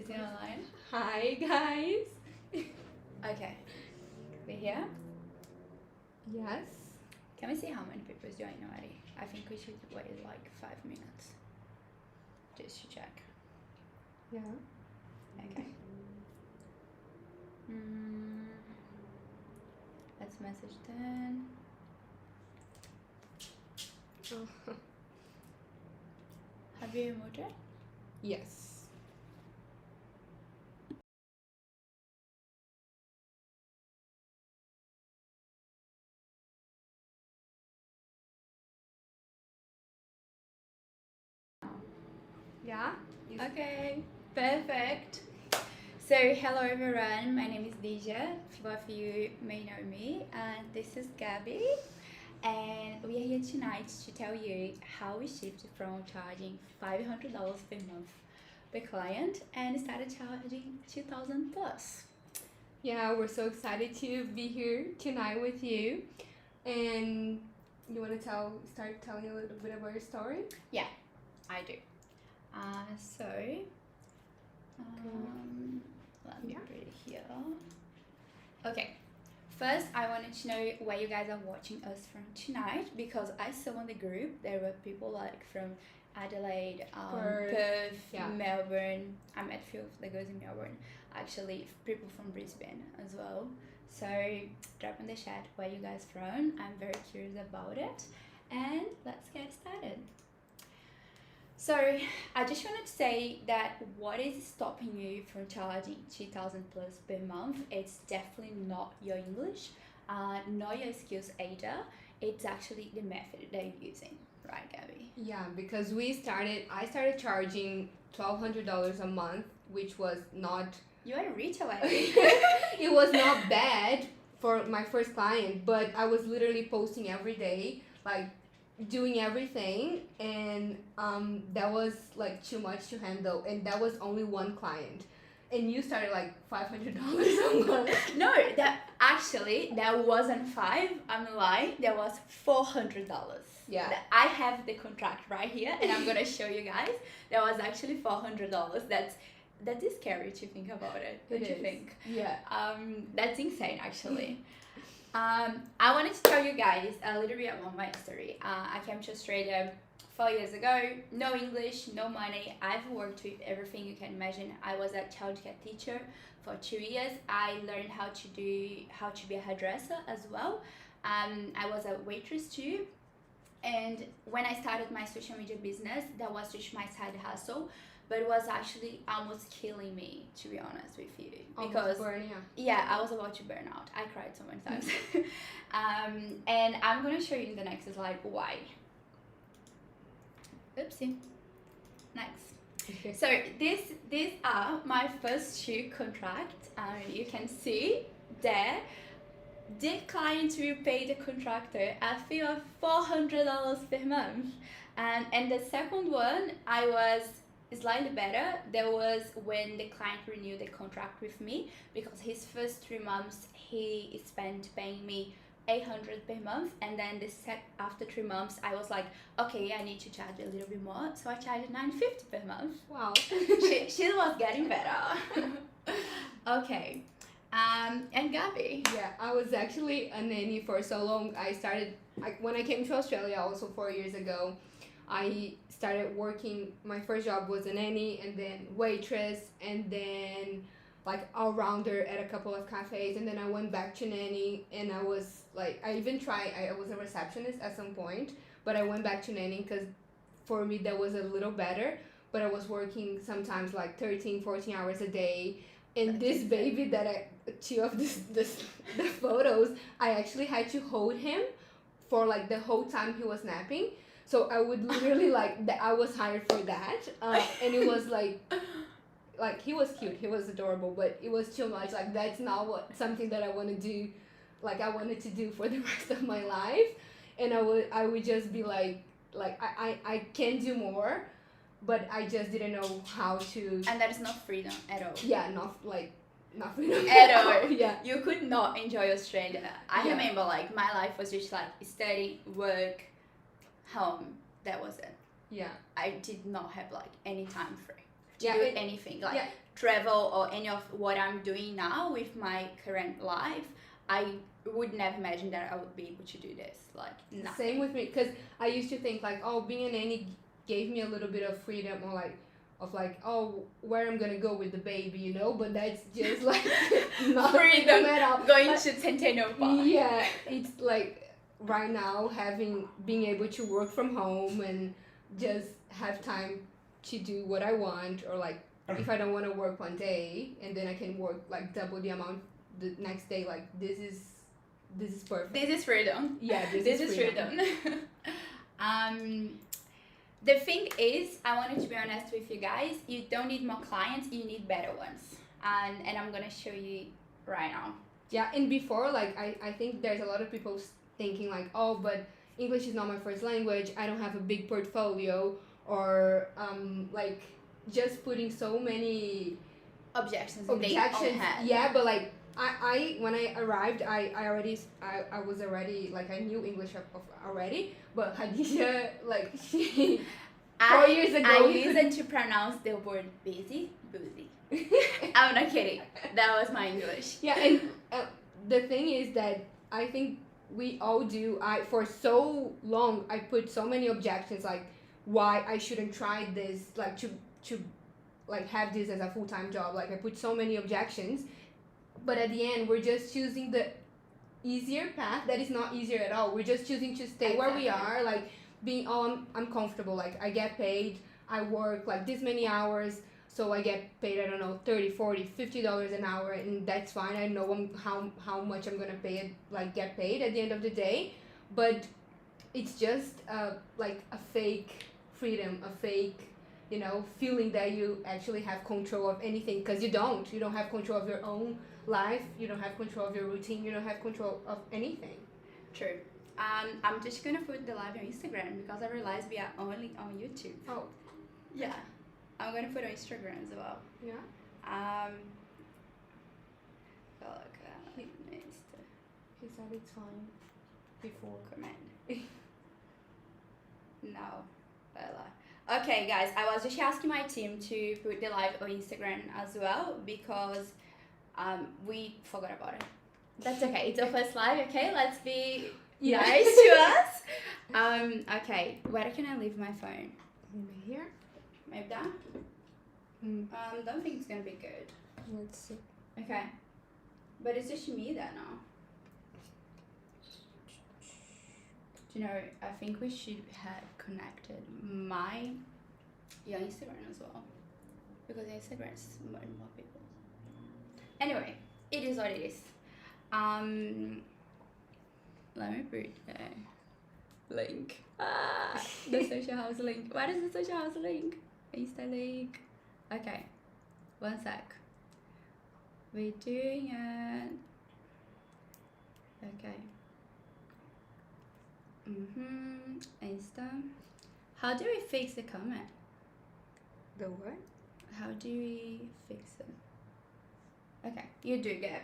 Is it online? Hi guys. Okay. We're here. Yes. Can we see how many people is joining already? I think we should wait like 5 minutes. Just to check. Yeah. Okay. Let's message then. Oh. Have you removed it? Yes. Yeah. Okay. Perfect. So hello everyone. My name is Deja. Few of you may know me, and this is Gabby. And we are here tonight to tell you how we shifted from charging $500 per month per client and started charging 2,000 plus. Yeah, we're so excited to be here tonight with you. And you want to start telling a little bit about your story? Yeah, I do. So, let me put it here. Okay. First, I wanted to know where you guys are watching us from tonight, because I saw in the group there were people like from Adelaide, Perth, yeah. Melbourne. I met a few of the girls in Melbourne, actually people from Brisbane as well. So drop in the chat where you guys from. I'm very curious about it, and let's get started. So I just wanted to say that what is stopping you from charging 2,000 plus per month? It's definitely not your English, not your skills either. It's actually the method that you're using, right, Gabby? Yeah, because I started charging $1,200 a month, which was not. You are a retailer. Lady. It was not bad for my first client, but I was literally posting every day, like doing everything, and that was like too much to handle, and that was only one client. And you started like $500 a month. No, that wasn't five. I'm lying. That was $400. Yeah. I have the contract right here, and I'm gonna show you guys. That was actually $400. That is scary to think about it. Don't you think? Yeah. That's insane, actually. I wanted to tell you guys a little bit about my story. I came to Australia 4 years ago. No English, no money. I've worked with everything you can imagine. I was a childcare teacher for 2 years. I learned how to be a hairdresser as well. I was a waitress too. And when I started my social media business, that was just my side hustle, but it was actually almost killing me, to be honest with you, because I was about to burn out. I cried so many times. And I'm gonna show you in the next slide why. Oopsie. Next. So these are my first 2 contracts. You can see there. The client will pay the contractor a fee of $400 per month, and the second one I was slightly better. That was when the client renewed the contract with me, because his first 3 months he spent paying me $800 per month, and then after 3 months I was like, okay, I need to charge a little bit more, so I charged $950 per month. Wow. she was getting better. Okay. And Gabby. Yeah, I was actually a nanny for so long. When I came to Australia also 4 years ago, I started working. My first job was a nanny, and then waitress, and then like all-rounder at a couple of cafes, and then I went back to nanny, and I was like, I was a receptionist at some point, but I went back to nanny because for me that was a little better, but I was working sometimes like 13, 14 hours a day. And this baby that the photos, I actually had to hold him for like the whole time he was napping. So I would literally I was hired for that, and it was like he was cute, he was adorable, but it was too much. Like that's not something that I want to do. Like I wanted to do for the rest of my life, and I would just be like I can do more, but I just didn't know how to. And that is not freedom at all. Yeah, not freedom at all. Yeah, you could not enjoy Australia. I remember like my life was just like study, work, home. That was it. Yeah, I did not have like any time free to Yeah, do anything. Like yeah. travel or any of what I'm doing now with my current life, I would never imagine that I would be able to do this. Like, nothing. Same with me, because I used to think like, oh, being a nanny gave me a little bit of freedom, or like, of like, oh, where I'm gonna go with the baby, you know. But that's just like not freedom at all. Going But, to Centennial Park. yeah, it's like right now being able to work from home and just have time to do what I want, or like if I don't want to work one day and then I can work like double the amount the next day, like this is perfect. This is freedom. Yeah, this is freedom. The thing is, I wanted to be honest with you guys, you don't need more clients, you need better ones. And I'm gonna show you right now. Yeah, and before, like, I think there's a lot of people thinking like, oh, but English is not my first language, I don't have a big portfolio, or like just putting so many objections. Yeah, but like I when I arrived, I was already like, I knew English already, but Khadija, like, she 4 years ago I used to pronounce the word busy. I'm not kidding, that was my English. Yeah, and the thing is that I think we all do. For so long I put so many objections, like why I shouldn't try this, like to like have this as a full-time job. Like I put so many objections, but at the end we're just choosing the easier path that is not easier at all. We're just choosing to stay where we are, like being, oh, I'm comfortable, like I get paid, I work like this many hours, so I get paid, I don't know, $30, $40, $50 an hour, and that's fine. I know how much I'm gonna get paid at the end of the day. But it's just like a fake freedom, a fake, you know, feeling that you actually have control of anything, because you don't have control of your own life, you don't have control of your routine, you don't have control of anything. True. I'm just gonna put the live on Instagram because I realized we are only on YouTube. Oh. Yeah. I'm gonna put on Instagram as well. Yeah. He said it's fine before. Command. No, Bella. Okay, guys, I was just asking my team to put the live on Instagram as well because we forgot about it. That's okay. It's our first live. Okay, let's be nice to us. Okay, where can I leave my phone? Maybe here. Maybe that. Don't think it's gonna be good. Let's see. Okay, but it's just me there now. Do you know, I think we should have connected your Instagram as well, because Instagram is more and more people. Anyway, it is what it is. Let me put a link. The social house link. What is the social house link? Insta link. Okay, one sec. We're doing it. Okay. Insta. How do we fix the comment? The what? How do we fix it? Okay, you do get.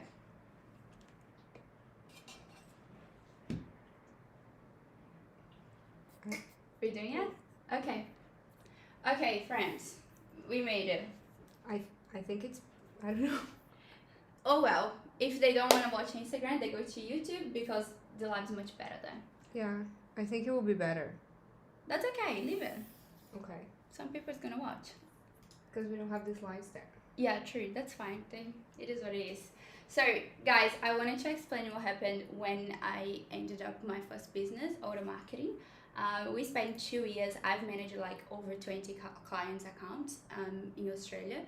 We're doing it? Okay. Okay, friends. We made it. I think it's, I don't know. Oh well, if they don't want to watch Instagram, they go to YouTube because the live's much better then. Yeah, I think it will be better. That's okay, leave it. Okay. Some people's gonna watch. Because we don't have this live there. Yeah, true, that's fine. Then it is what it is. So, guys, I wanted to explain what happened when I ended up my first business, auto marketing. We spent 2 years. I've managed like over 20 clients' accounts in Australia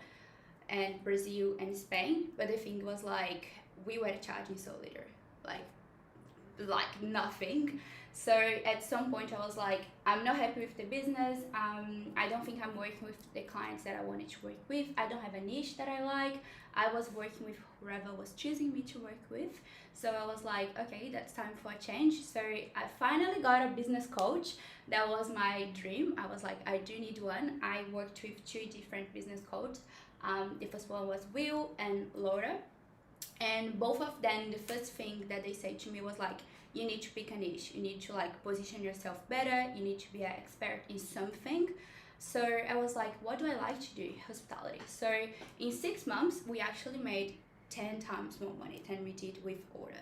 and Brazil and Spain. But the thing was, like, we were charging so little, like nothing. So at some point I was like, I'm not happy with the business. I don't think I'm working with the clients that I wanted to work with. I don't have a niche that I like. I was working with whoever was choosing me to work with. So I was like, okay, that's time for a change. So I finally got a business coach. That was my dream. I was like, I do need one. I worked with 2 different business coaches. The first one was Will and Laura. And both of them, the first thing that they said to me was like, you need to pick a niche. You need to like position yourself better. You need to be an expert in something. So I was like, what do I like to do? Hospitality. So in 6 months, we actually made 10 times more money than we did with order.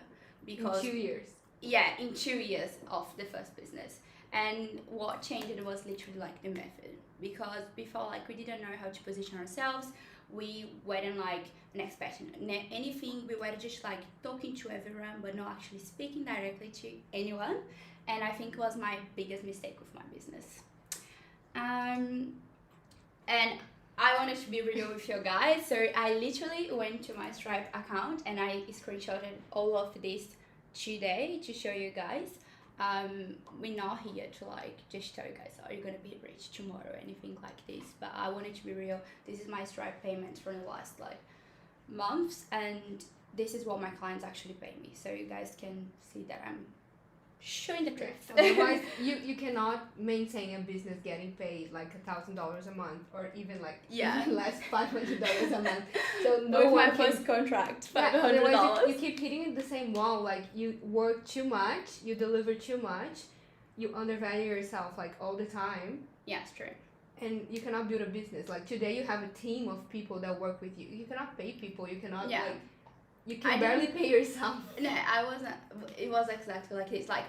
Because in 2 years. Yeah, in 2 years of the first business. And what changed was literally like the method. Because before, like, we didn't know how to position ourselves. We weren't like expecting anything. We were just like talking to everyone, but not actually speaking directly to anyone. And I think it was my biggest mistake with my business. And I wanted to be real with you guys, so I literally went to my Stripe account and I screenshotted all of this today to show you guys. We're not here to like just tell you guys, are you gonna be rich tomorrow or anything like this, but I wanted to be real. This is my Stripe payments from the last like months, and this is what my clients actually pay me, so you guys can see that I'm showing the truth. Otherwise, you cannot maintain a business getting paid like $1,000 a month, or even like even less, $500 a month. So no with one my can. first contract, $500. Otherwise, you keep hitting the same wall. Like you work too much, you deliver too much, you undervalue yourself like all the time. Yeah, it's true. And you cannot build a business. Like today, you have a team of people that work with you. You cannot pay people. You cannot like. You can barely pay yourself. No, I wasn't. It was exactly like this. Like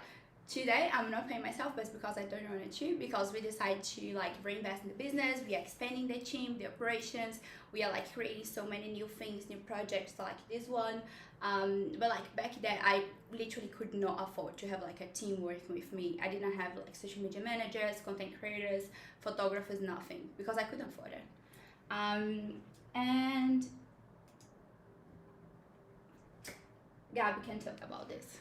today, I'm not paying myself, but it's because I don't want to. Because we decided to like reinvest in the business. We are expanding the team, the operations. We are like creating so many new things, new projects like this one. But like back then, I literally could not afford to have like a team working with me. I didn't have like social media managers, content creators, photographers, nothing, because I couldn't afford it. And yeah, we can talk about this.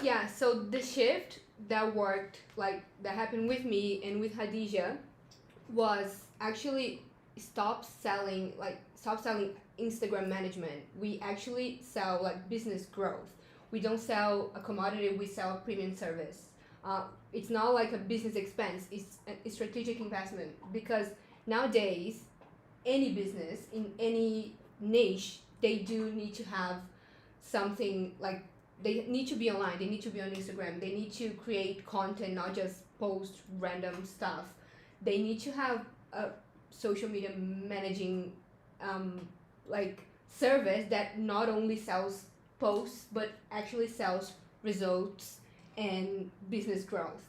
Yeah, so the shift that worked, like that happened with me and with Hadija, was actually stop selling Instagram management. We actually sell like business growth. We don't sell a commodity, we sell a premium service. It's not like a business expense, it's a strategic investment, because nowadays any business in any niche, they do need to have something like, they need to be online, they need to be on Instagram, they need to create content, not just post random stuff. They need to have a social media managing like service that not only sells posts but actually sells results and business growth.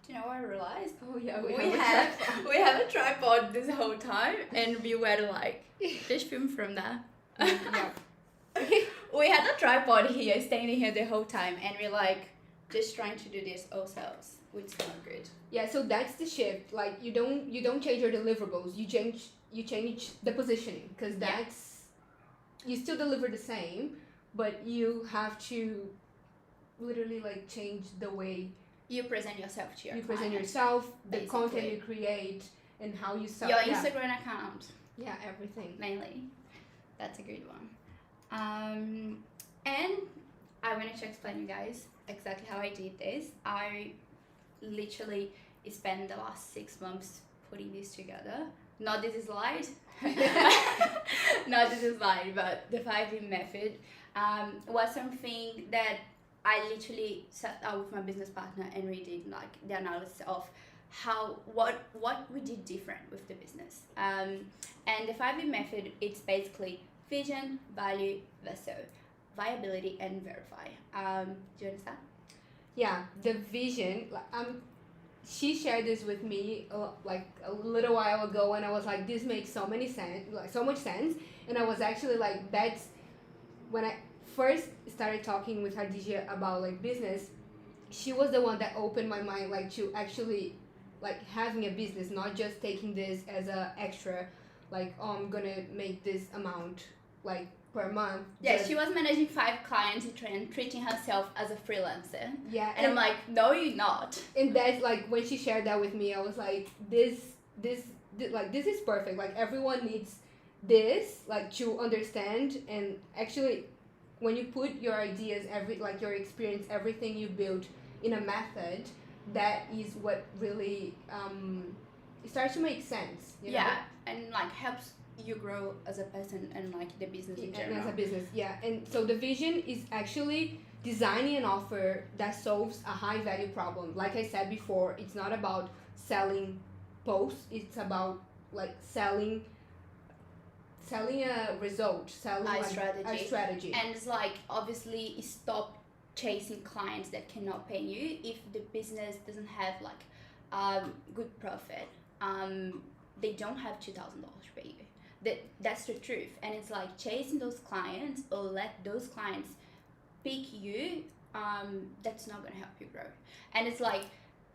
Do you know what I realized? Oh yeah, we have a tripod this whole time, and we were like, just film from that. Yeah. We had a tripod here, standing here the whole time, and we're like, just trying to do this ourselves, which is not good. Yeah, so that's the shift. Like you don't change your deliverables. You change the positioning, because that's you still deliver the same, but you have to literally like change the way you present yourself to your present client, yourself, the basically. content you create, and how you sell your Instagram account. Yeah, everything. Mainly. That's a good one. And I wanted to explain you guys exactly how I did this. I literally spent the last 6 months putting this together. Not this slide. Not this slide, but the 5V method was something that I literally sat down with my business partner and we did like the analysis of what we did different with the business. And the 5V method, it's basically vision, value, viability, and verify. Do you understand? Yeah, the vision. She shared this with me like a little while ago, and I was like, this makes so much sense. And I was actually like, that's when I first started talking with Hadija about like business. She was the one that opened my mind like to actually like having a business, not just taking this as a extra, like, oh, I'm gonna make this amount like per month. Yeah, she was managing 5 clients and treating herself as a freelancer. Yeah, and I'm like, no, you're not. And that's like when she shared that with me, I was like, this is perfect. Like everyone needs this, like to understand. And actually, when you put your ideas, your experience, everything you build in a method, that is what really it starts to make sense. You know? And like helps you grow as a person and like the business in general. And as a business, and so the vision is actually designing an offer that solves a high value problem. Like I said before, it's not about selling posts. It's about like selling a result, selling A like strategy. a strategy. And it's like, obviously, stop chasing clients that cannot pay you. If the business doesn't have like good profit, they don't have $2,000 to pay you. That's the truth. And it's like chasing those clients or let those clients pick you, that's not gonna help you grow. And it's like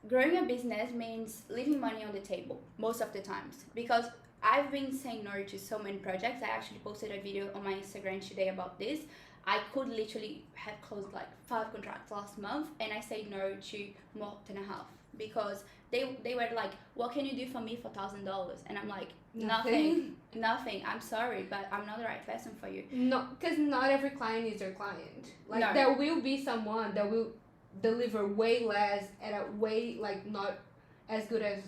growing a business means leaving money on the table most of the times, because I've been saying no to so many projects. I actually posted a video on my Instagram today about this. I could literally have closed like 5 contracts last month, and I said no to more than a half because they were like, what can you do for me for $1,000? And I'm like, nothing. I'm sorry, but I'm not the right person for you. No, because not every client is your client. Like No. there will be someone that will deliver way less at a way like not as good as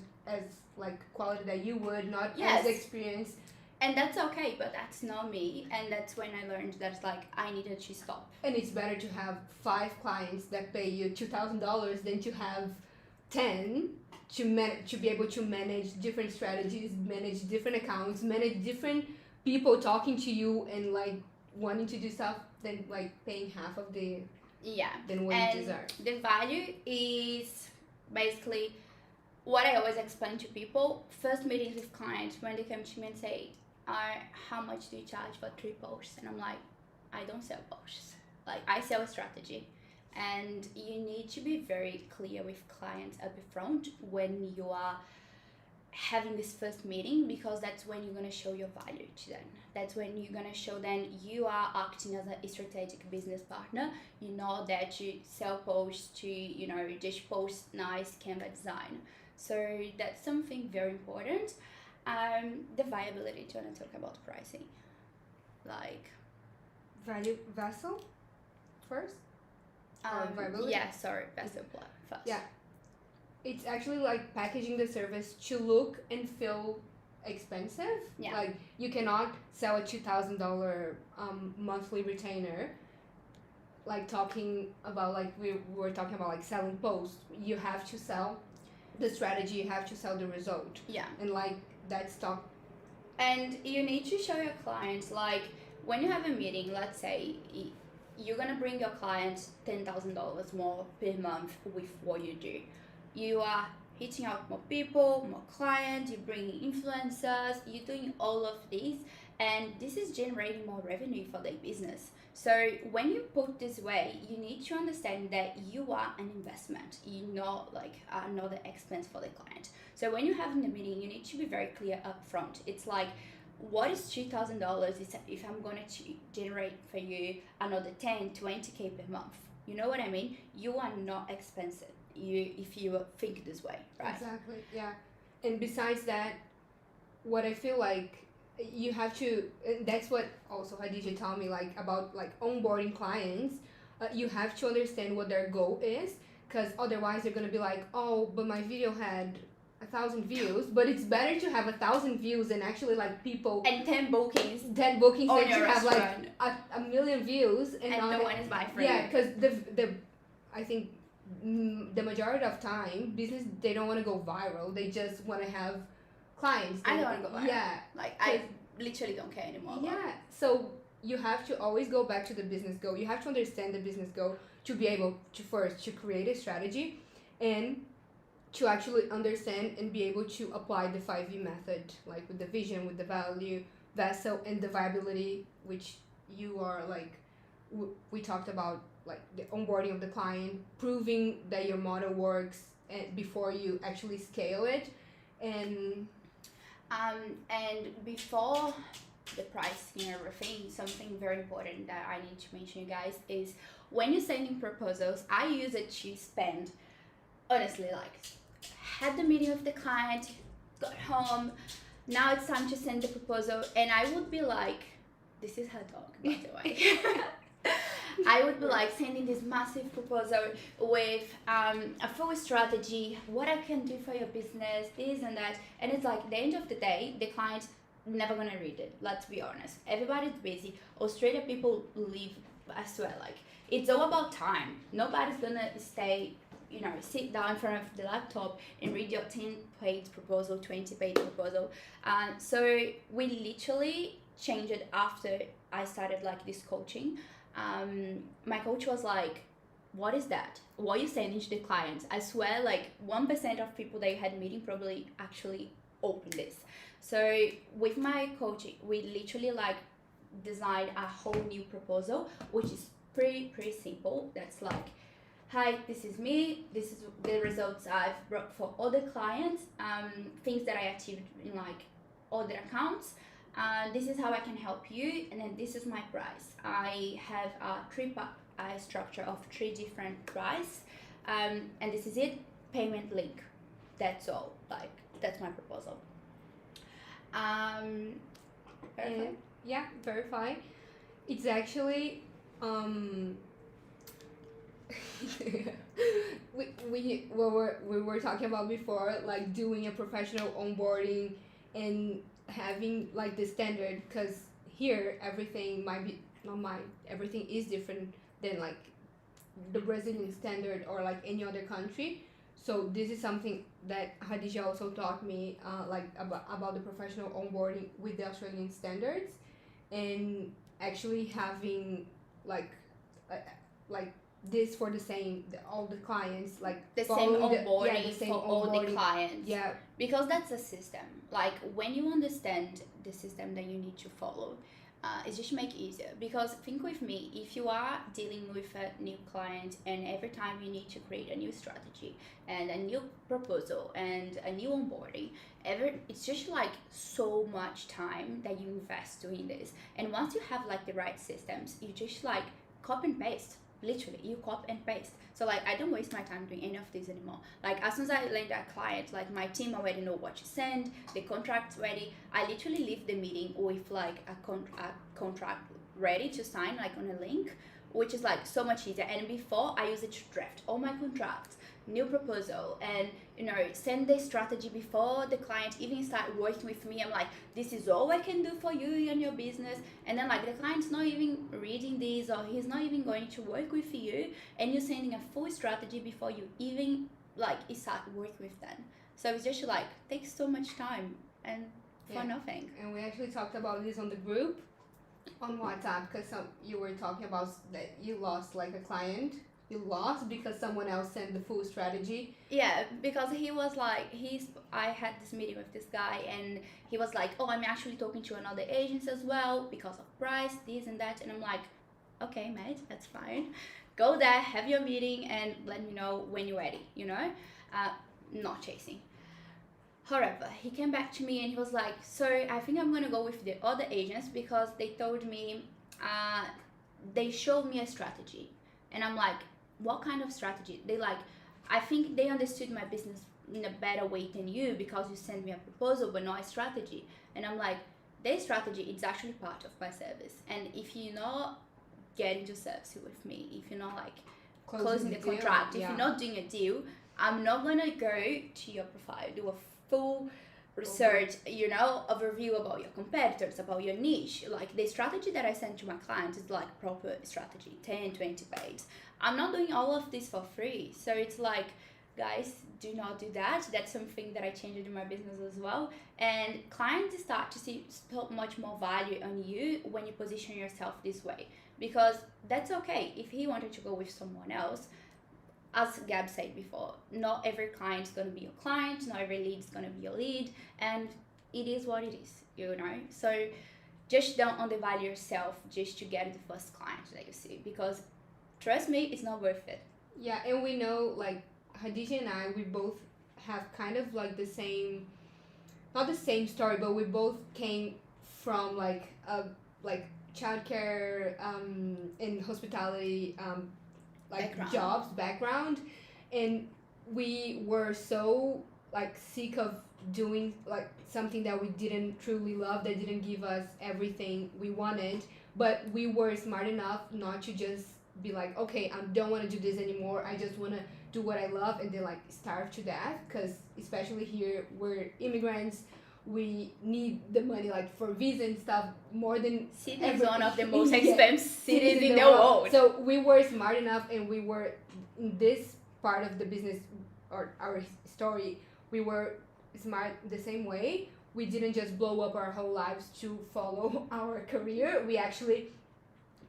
like quality that you would, not Yes. as experienced. And that's okay, but that's not me. And that's when I learned that like I needed to stop. And it's better to have 5 clients that pay you $2,000 than to have 10 to be able to manage different strategies, manage different accounts, manage different people talking to you and like wanting to do stuff than like paying half of the than what you deserve. The value is basically what I always explain to people. First meetings with clients, when they come to me and say, how much do you charge for 3 posts? And I'm like, I don't sell posts. Like, I sell a strategy. And you need to be very clear with clients up front when you are having this first meeting, because that's when you're going to show your value to them. That's when you're going to show them you are acting as a strategic business partner. You're not there to sell posts, to, just post nice Canva design. So that's something very important. The viability, do you want to talk about pricing? Like Value vessel first? Or viability? Yeah, sorry, vessel first. Yeah. It's actually like packaging the service to look and feel expensive. Yeah. Like you cannot sell a $2,000 monthly retainer. Like talking about like we were talking about like selling posts. You have to sell the strategy. You have to sell the result. Yeah. And like that's talk. And you need to show your clients, like when you have a meeting, let's say you're gonna bring your clients $10,000 more per month with what you do. You are hitting out more people, more clients, you're bringing influencers, you're doing all of this, and this is generating more revenue for their business. So when you put this way, you need to understand that you are an investment. You're not like another expense for the client. So when you're having the meeting, you need to be very clear up front. It's like, what is $2,000 if I'm going to generate for you another 10, 20K per month? You know what I mean? You are not expensive if you think this way, right? Exactly, yeah. And besides that, what I feel like you have to, that's what also Khadija told me, like about like onboarding clients, you have to understand what their goal is, because otherwise they're going to be like, oh, but my video had 1,000 views, but it's better to have 1,000 views than actually like people and 10 bookings than your to have restaurant. like a million views and no one is buying from yeah, you. because the I think the majority of time business, they don't want to go viral, they just want to have clients. I don't want to go viral. Yeah, like I literally don't care anymore. Yeah, so you have to always go back to the business goal. You have to understand the business goal to be able to first to create a strategy and to actually understand and be able to apply the 5V method, like with the vision, with the value, vessel, and the viability, which you are like, we talked about, like the onboarding of the client, proving that your model works and before you actually scale it. And before the pricing and everything, something very important that I need to mention, you guys, is when you're sending proposals, I use it to spend, honestly, like, had the meeting with the client, got home, now it's time to send the proposal, and I would be like, this is her dog, by the way. I would be like sending this massive proposal with a full strategy, what I can do for your business, this and that, and it's like, at the end of the day, the client never gonna read it, let's be honest. Everybody's busy. Australia people live as well, like, it's all about time. Nobody's gonna stay sit down in front of the laptop and read your 10-page proposal, 20-page proposal. So we literally changed it after I started like this coaching. My coach was like, what is that? What are you sending to the clients? I swear, like 1% of people that you had meeting probably actually opened this. So with my coaching, we literally like designed a whole new proposal, which is pretty simple. That's like, hi, this is me. This is the results I've brought for other clients. Things that I achieved in like other accounts. This is how I can help you, and then this is my price. I have a structure of 3 different price, and this is it. Payment link. That's all. Like that's my proposal. Verify. It's actually we were talking about before, like doing a professional onboarding and having like the standard, because here everything might be everything is different than like the Brazilian standard or like any other country. So this is something that Hadija also taught me, like about the professional onboarding with the Australian standards, and actually having like this for all the clients, like the same onboarding for all the clients. Yeah, because that's a system. Like when you understand the system that you need to follow, it's just make easier. Because think with me, if you are dealing with a new client and every time you need to create a new strategy and a new proposal and a new onboarding, it's just like so much time that you invest doing this. And once you have like the right systems, you just like copy and paste. Literally, you copy and paste. So like I don't waste my time doing any of this anymore. Like as soon as I land that client, like my team already know what to send, the contract's ready. I literally leave the meeting with like a contract ready to sign, like on a link, which is like so much easier. And before I use it to draft all my contracts, new proposal, and send the strategy before the client even start working with me. I'm like, this is all I can do for you and your business. And then like the client's not even reading this, or he's not even going to work with you, and you're sending a full strategy before you even like start working with them. So it's just like takes so much time and for nothing. And we actually talked about this on the group on WhatsApp, because you were talking about that you lost like a client. You lost because someone else sent the full strategy. Yeah, because he was like, I had this meeting with this guy, and he was like, oh, I'm actually talking to another agent as well because of price, this and that. And I'm like, okay, mate, that's fine. Go there, have your meeting, and let me know when you're ready, not chasing. However, he came back to me and he was like, so I think I'm going to go with the other agents because they told me, they showed me a strategy. And I'm like, what kind of strategy? They like, I think they understood my business in a better way than you because you sent me a proposal but not a strategy. And I'm like, their strategy is actually part of my service. And if you're not getting to service with me, if you're not like closing the contract, if you're not doing a deal, I'm not going to go to your profile, do a full research, overview about your competitors, about your niche. Like the strategy that I send to my clients is like proper strategy, 10, 20 pages. I'm not doing all of this for free. So it's like, guys, do not do that. That's something that I changed in my business as well. And clients start to see so much more value on you when you position yourself this way, because that's okay. If he wanted to go with someone else, as Gab said before, not every client is going to be your client, not every lead is going to be your lead, and it is what it is, So just don't undervalue yourself just to get the first client that you see, because trust me, it's not worth it. Yeah, and we know, like, Hadija and I, we both have kind of like the same, not the same story, but we both came from like childcare and hospitality background, and we were so like sick of doing like something that we didn't truly love, that didn't give us everything we wanted, but we were smart enough not to just be like, okay, I don't want to do this anymore, I just want to do what I love, and then like starve to death, because especially here we're immigrants, we need the money like for visa and stuff more than Sydney is one of the most expensive cities in the world. So we were smart enough, and we were in this part of the business or our story, we were smart the same way. We didn't just blow up our whole lives to follow our career. We actually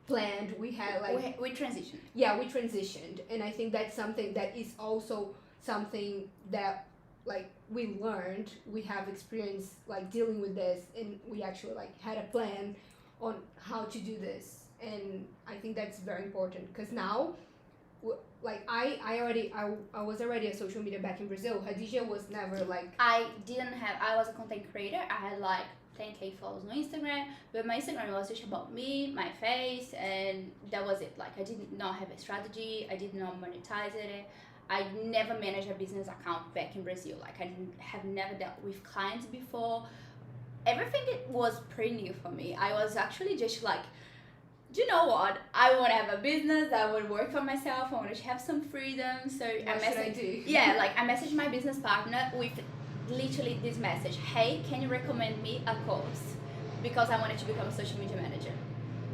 planned. We had like we transitioned. Yeah, we transitioned, and I think that's something that is also something that like we learned. We have experience like dealing with this, and we actually like had a plan on how to do this, and I think that's very important because now like I was already a social media back in Brazil. Hadija was never like I was a content creator. I had like 10K followers on Instagram, but my Instagram was just about me, my face, and that was it. Like I did not have a strategy. I did not monetize it. I never managed a business account back in Brazil. Like I have never dealt with clients before. Everything was pretty new for me. I was actually just like, do you know what? I want to have a business. I want to work for myself. I want to have some freedom. So what should I do? Yeah, like I messaged my business partner with literally this message: hey, can you recommend me a course? Because I wanted to become a social media manager.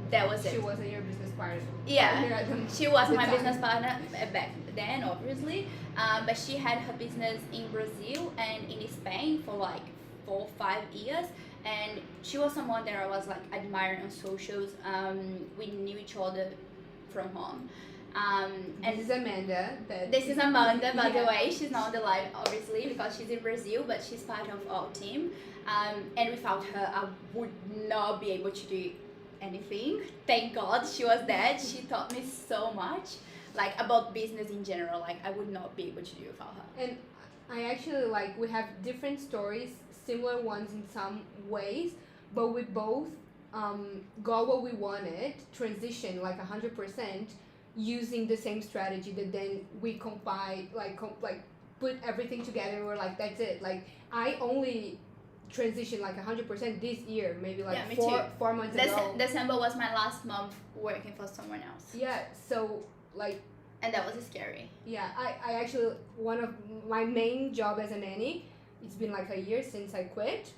That was it. She wasn't your business partner. Yeah, she was my business partner back then, obviously. But she had her business in Brazil and in Spain for like 4 or 5 years. And she was someone that I was like admiring on socials. We knew each other from home. And this is Amanda. This is Amanda, by the way. She's not on the live, obviously, because she's in Brazil, but she's part of our team. And without her, I would not be able to do anything. Thank God she was there. She taught me so much, like about business in general. Like I would not be able to do without her. And I actually like we have different stories, similar ones in some ways, but we both got what we wanted, transition like 100%, using the same strategy that then we combine, like put everything together. And we're like, that's it. Like I only transitioned like 100% this year, maybe like four months ago. December was my last month working for someone else. Yeah, so like. And that was scary. Yeah, I actually, one of my main job as a nanny, it's been like a year since I quit,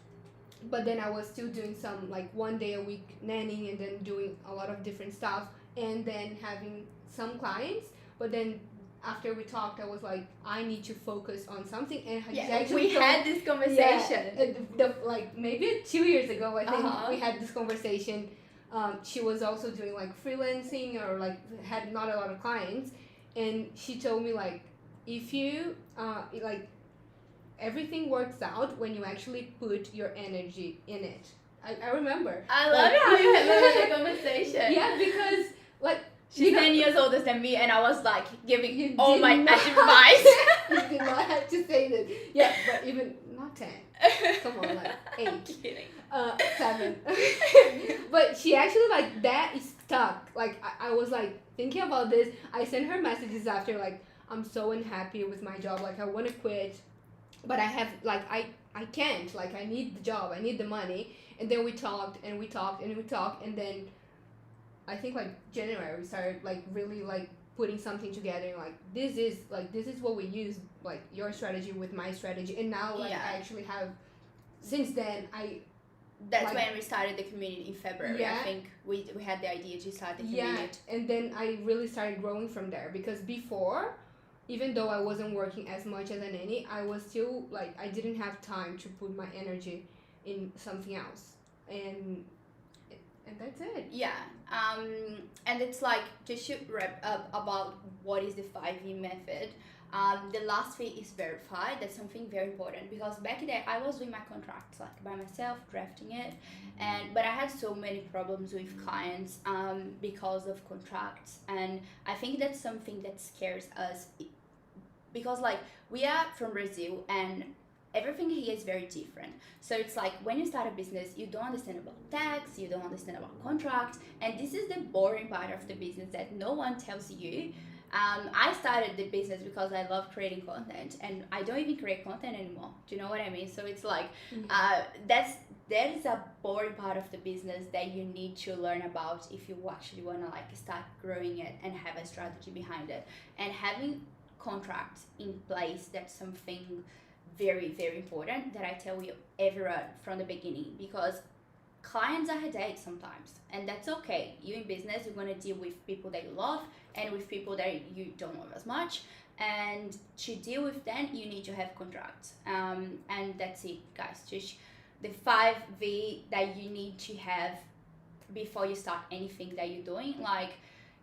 but then I was still doing some like 1 day a week nannying and then doing a lot of different stuff and then having some clients. But then after we talked, I was like, I need to focus on something. And we had this conversation. Yeah, like maybe 2 years ago, I think we had this conversation. She was also doing like freelancing or like had not a lot of clients. And she told me like, if you like, everything works out when you actually put your energy in it. I remember. I love how you had that conversation. Yeah, because like she's 10 years older than me, and I was like giving all my advice. You did not have to say that. Yeah, but even not 10. Come on, like 8. Kidding. 7. But she actually like that is stuck. Like I was like thinking about this. I sent her messages after like, I'm so unhappy with my job. Like I want to quit, but I have like I can't. Like I need the job. I need the money. And then we talked and we talked and we talked, and then I think like January we started like really like putting something together and like this is what we use, like your strategy with my strategy. And now like I actually have, since then that's like, when we started the community in February. Yeah. I think we had the idea to start the community. Yeah, and then I really started growing from there, because before, even though I wasn't working as much as a nanny, I was still like, I didn't have time to put my energy in something else. And that's it. Yeah. And it's like, just to wrap up about what is the 5V method. The last fee is verified. That's something very important, because back then I was doing my contracts like by myself, drafting it, but I had so many problems with clients because of contracts, and I think that's something that scares us, because like we are from Brazil and everything here is very different. So it's like when you start a business, you don't understand about tax, you don't understand about contracts, and this is the boring part of the business that no one tells you. I started the business because I love creating content, and I don't even create content anymore. Do you know what I mean? So it's like, that is a boring part of the business that you need to learn about if you actually want to like start growing it and have a strategy behind it. And having contracts in place, that's something very, very important that I tell you everyone from the beginning, because clients are headaches sometimes, and that's okay. You in business, you're going to deal with people that you love and with people that you don't love as much, And to deal with them, you need to have contracts. And that's it, guys. Just the 5V that you need to have before you start anything that you're doing. Like,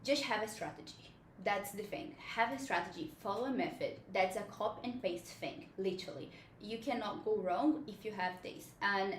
just have a strategy. That's the thing. Have a strategy, follow a method. That's a copy and paste thing, literally. You cannot go wrong if you have this. And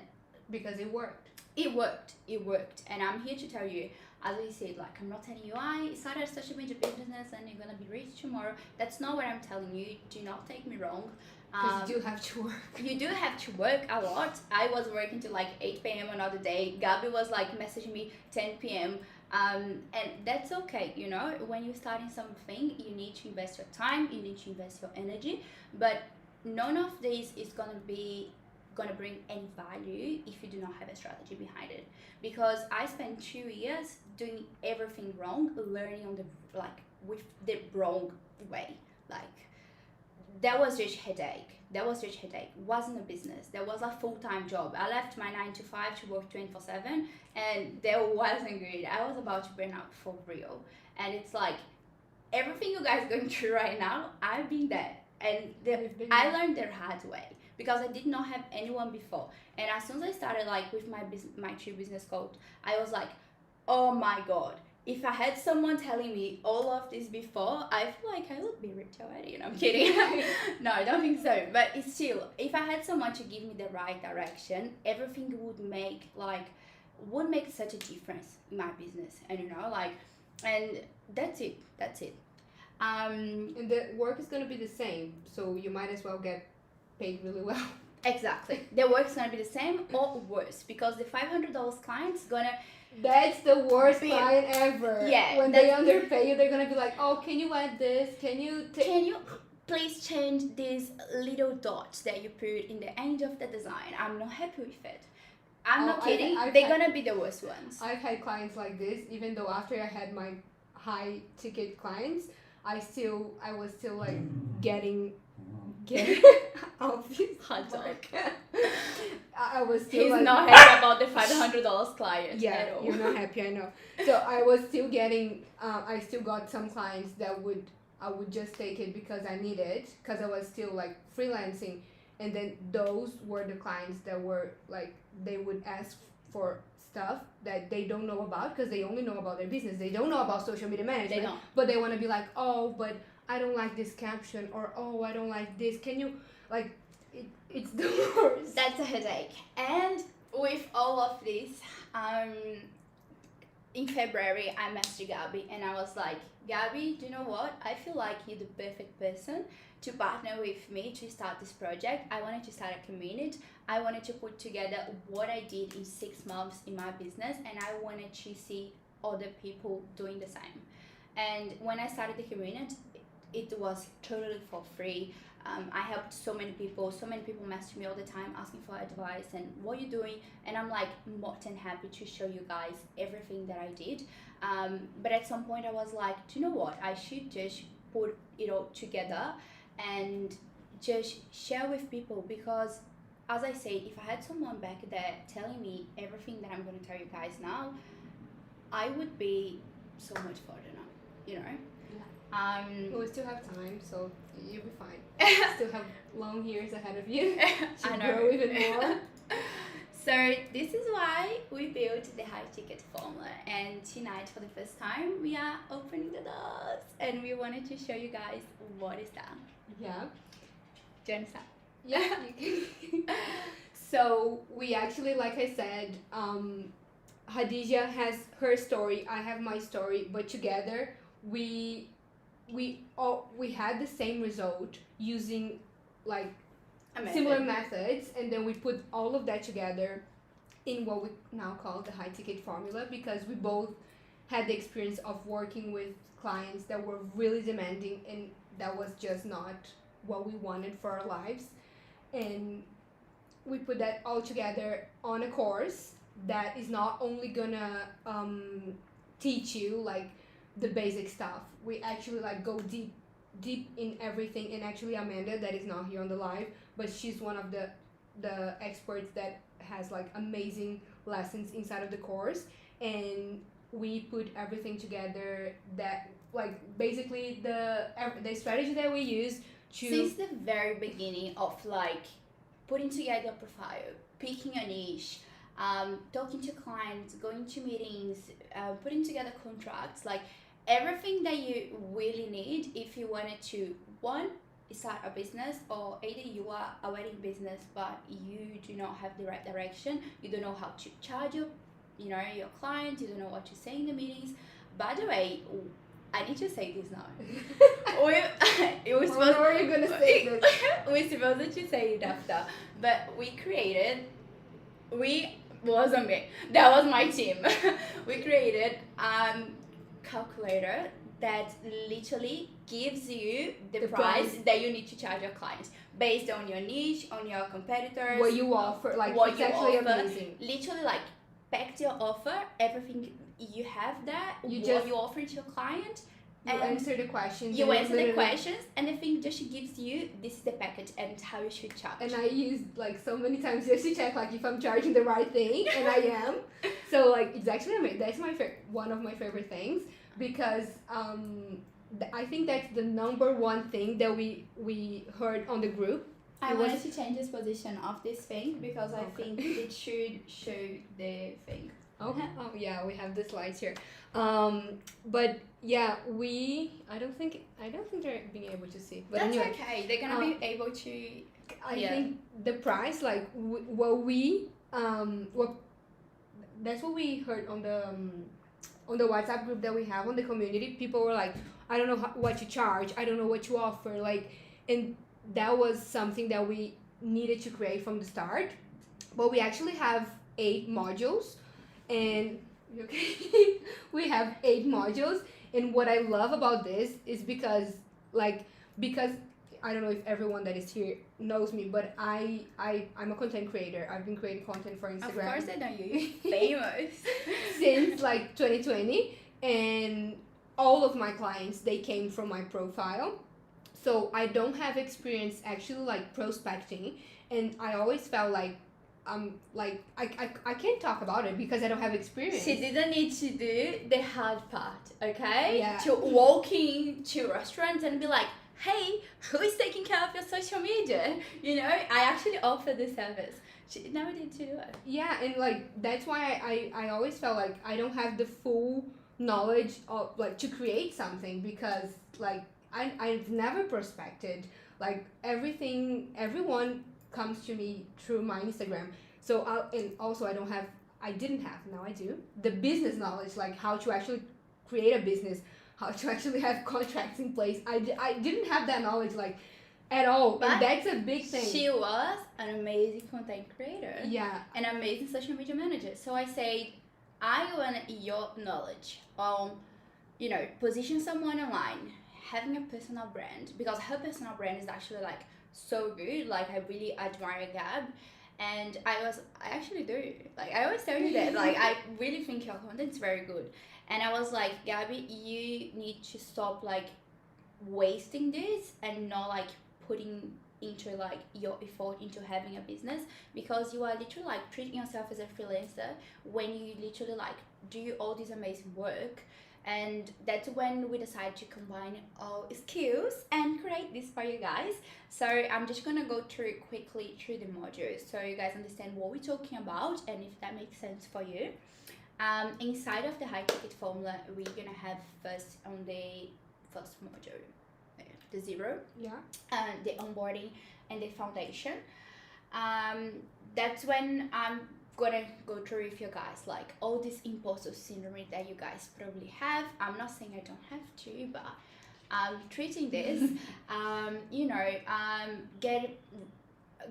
because it worked. It worked. And I'm here to tell you, as I said, like, I'm not telling you I started a social media business and you're gonna be rich tomorrow. That's not what I'm telling you. Do not take me wrong. Because you do have to work. You do have to work a lot. I was working till like 8 p.m. another day. Gabby was like messaging me 10 p.m. And that's okay, you know. When you're starting something, you need to invest your time, you need to invest your energy. But none of this is gonna bring any value if you do not have a strategy behind it. Because I spent 2 years doing everything wrong, learning on with the wrong way. Like, that was just headache. Wasn't a business. That was a full-time job. I left my 9 to 5 to work 24/7, and that wasn't good. I was about to burn out for real. And it's like, everything you guys are going through right now, I've been there. And I learned the hard way because I did not have anyone before. And as soon as I started like with my true business coach, I was like, oh my God, if I had someone telling me all of this before, I feel like I would be rich already. And I'm kidding. No, I don't think so. But it's still, if I had someone to give me the right direction, everything would make such a difference in my business. And and that's it. And the work is gonna be the same, so you might as well get paid really well. Exactly. The work's gonna be the same or worse because the $500 client's gonna. That's the worst client ever. Yeah. When they underpay you, they're gonna be like, "Oh, can you add this? Can you please change these little dots that you put in the end of the design? I'm not happy with it." I'm not kidding. They're gonna be the worst ones. I've had clients like this, even though after I had my high ticket clients, I was still like getting off this hot dog. I was still. He's like, not happy about the $500 client. Yeah, at all. You're not happy, I know. So I was still getting. I still got some clients that I would just take it because I need it, because I was still like freelancing, and then those were the clients that were like, they would ask for stuff that they don't know about because they only know about their business. They don't know about social media management. They don't. But they want to be like, oh, but I don't like this caption, or oh, I don't like this. Can you like? It's the worst. That's a headache. And with all of this, in February, I messaged Gabby and I was like, Gabby, do you know what? I feel like you're the perfect person to partner with me to start this project. I wanted to start a community. I wanted to put together what I did in 6 months in my business, and I wanted to see other people doing the same. And when I started the community, it was totally for free. I helped so many people message me all the time asking for advice and what you're doing, and I'm like more than happy to show you guys everything that I did. But at some point I was like, do you know what, I should just put it all together and just share with people, because as I said, if I had someone back there telling me everything that I'm going to tell you guys now, I would be so much further now, you know. Well, we still have time, so you'll be fine. Still have long years ahead of you to grow even more. So this is why we built the high ticket formula, and tonight for the first time we are opening the doors and we wanted to show you guys what is that. Yeah. Do you understand? Yeah, you can. So we actually, like I said, Hadija has her story, I have my story, but together we had the same result using like similar methods, and then we put all of that together in what we now call the high ticket formula, because we both had the experience of working with clients that were really demanding, and that was just not what we wanted for our lives. And we put that all together on a course that is not only gonna teach you like the basic stuff. We actually like go deep in everything, and actually Amanda, that is not here on the live, but she's one of the experts that has like amazing lessons inside of the course, and we put everything together, that like basically the strategy that we use to Since the very beginning of like putting together a profile, picking a niche, talking to clients, going to meetings, putting together contracts, like everything that you really need if you wanted to, one, start a business, or either you are a wedding business but you do not have the right direction, you don't know how to charge your clients, you don't know what to say in the meetings. By the way, I need to say this now. It was When are you gonna say this? we're supposed to say it after, but wasn't me. That was my team. We created calculator that literally gives you the price that you need to charge your clients based on your niche, on your competitors, what you offer, like what it's you actually offer. amazing. Literally, like, back to your offer, everything you have there, what you offer to your client. You answer the questions. You answer the questions, and the thing just gives you, this is the package and how you should charge. And I used like so many times just to check like if I'm charging the right thing, and I am. So like it's actually amazing. That's one of my favorite things, because I think that's the number one thing that we heard on the group. I wanted to change this position of this thing because I think it should show the thing. Okay. Oh yeah, we have the slides here. But yeah, I don't think they're being able to see. But that's anyway, okay. They're gonna be able to. I think the price, like what that's what we heard on the WhatsApp group that we have on the community. People were like, I don't know what to charge. I don't know what to offer. Like, and that was something that we needed to create from the start. But we actually have 8 modules, and we have 8 modules. And what I love about this is because I don't know if everyone that is here knows me, but I'm a content creator. I've been creating content for Instagram. Of course I know you. Famous. Since like 2020, and all of my clients, they came from my profile. So I don't have experience actually like prospecting, and I always felt like I can't talk about it because I don't have experience. She didn't need to do the hard part, okay? Yeah. To walk into restaurants and be like, hey, who is taking care of your social media? I actually offer this service. She never did to do it. Yeah, and like that's why I always felt like I don't have the full knowledge of like to create something, because like I've never prospected. Like everyone comes to me through my Instagram. So I didn't have, now I do, the business knowledge, like how to actually create a business, how to actually have contracts in place. I didn't have that knowledge like at all, but and that's a big thing. She was an amazing content creator. Yeah. An amazing social media manager. So I said, I want your knowledge on, position someone online, having a personal brand, because her personal brand is actually like so good. Like I really admire Gab, and I actually do. Like I always tell you that. Like I really think your content's very good, and I was like, Gabby, you need to stop like wasting this and not like putting into like your effort into having a business, because you are literally like treating yourself as a freelancer when you literally like do all this amazing work. And that's when we decided to combine our skills and create this for you guys. So I'm just gonna go quickly through the modules so you guys understand what we're talking about and if that makes sense for you. Inside of the high ticket formula, we're gonna have first on the first module, the 0, the onboarding and the foundation. That's when I'm gonna go through with you guys like all this imposter syndrome that you guys probably have. I'm not saying I don't have to, but I'm treating this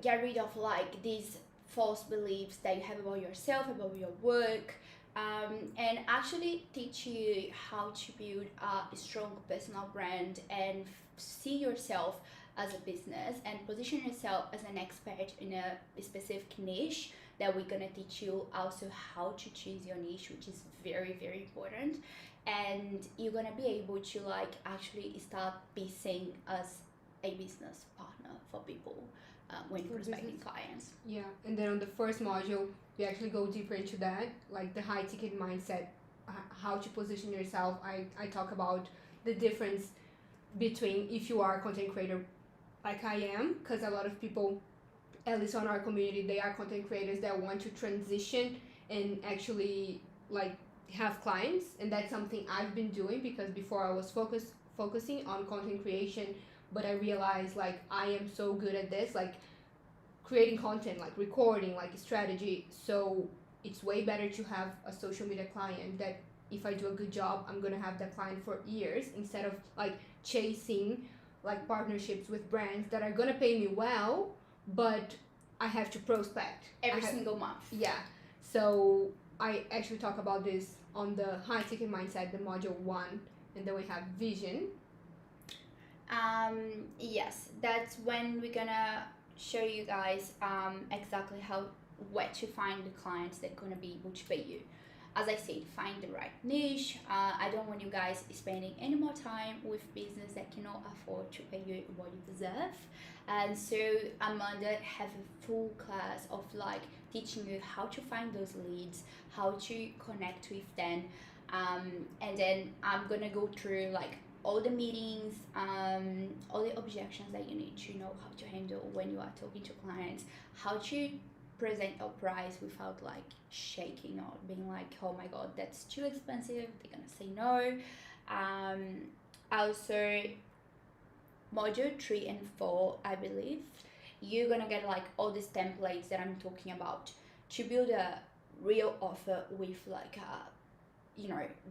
get rid of like these false beliefs that you have about yourself, about your work, and actually teach you how to build a strong personal brand and see yourself as a business and position yourself as an expert in a specific niche that we're gonna teach you also how to choose your niche, which is very, very important. And you're gonna be able to like actually start be seen as a business partner for people when prospecting clients. Yeah, and then on the first module, we actually go deeper into that, like the high ticket mindset how to position yourself. I talk about the difference between if you are a content creator like I am, because a lot of people, at least on our community, they are content creators that want to transition and actually like have clients, and that's something I've been doing because before I was focusing on content creation, but I realized like I am so good at this, like creating content, like recording, like strategy. So it's way better to have a social media client that if I do a good job, I'm gonna have that client for years instead of like chasing like partnerships with brands that are gonna pay me well, but I have to prospect every single month. Yeah. So I actually talk about this on the high ticket mindset, the module 1, and then we have vision. Yes, that's when we're gonna show you guys exactly where to find the clients that are gonna be able to pay you. As I said, find the right niche. I don't want you guys spending any more time with business that cannot afford to pay you what you deserve. And so Amanda have a full class of like teaching you how to find those leads, how to connect with them, and then I'm gonna go through like all the meetings, all the objections that you need to know how to handle when you are talking to clients, how to present your price without like shaking or being like, oh my god, that's too expensive, they're gonna say no. Also module 3 and 4, I believe you're gonna get like all these templates that I'm talking about to build a real offer with like a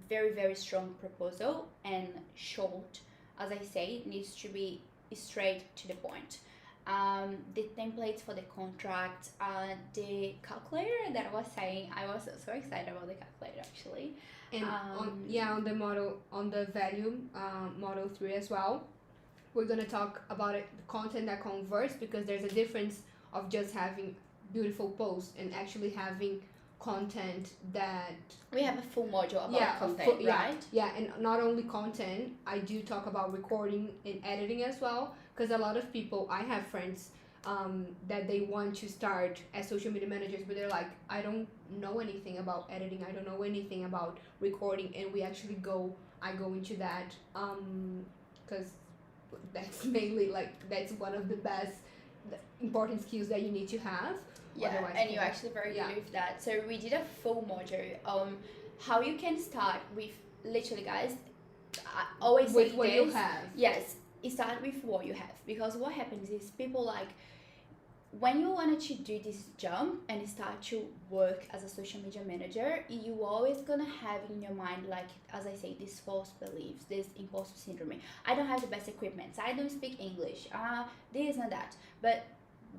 very very strong proposal, and short, as I say, needs to be straight to the point. The templates for the contract, the calculator that I was saying, I was so excited about the calculator actually. And on the model, on the value model 3 as well, we're gonna talk about it, the content that converts, because there's a difference of just having beautiful posts and actually having content that we have a full module about content, right? Yeah, and not only content, I do talk about recording and editing as well, because a lot of people, I have friends that they want to start as social media managers, but they're like, I don't know anything about editing, I don't know anything about recording, and I go into that because that's mainly like that's one of the best important skills that you need to have. Yeah, otherwise, and you're actually very good with that. So we did a full module on how you can start with, literally guys, I always with say what this, you have. Yes, start with what you have, because what happens is people like, when you wanted to do this jump and start to work as a social media manager, you always gonna have in your mind, like, as I say, these false beliefs, this imposter syndrome. I don't have the best equipment, I don't speak English, this and that. But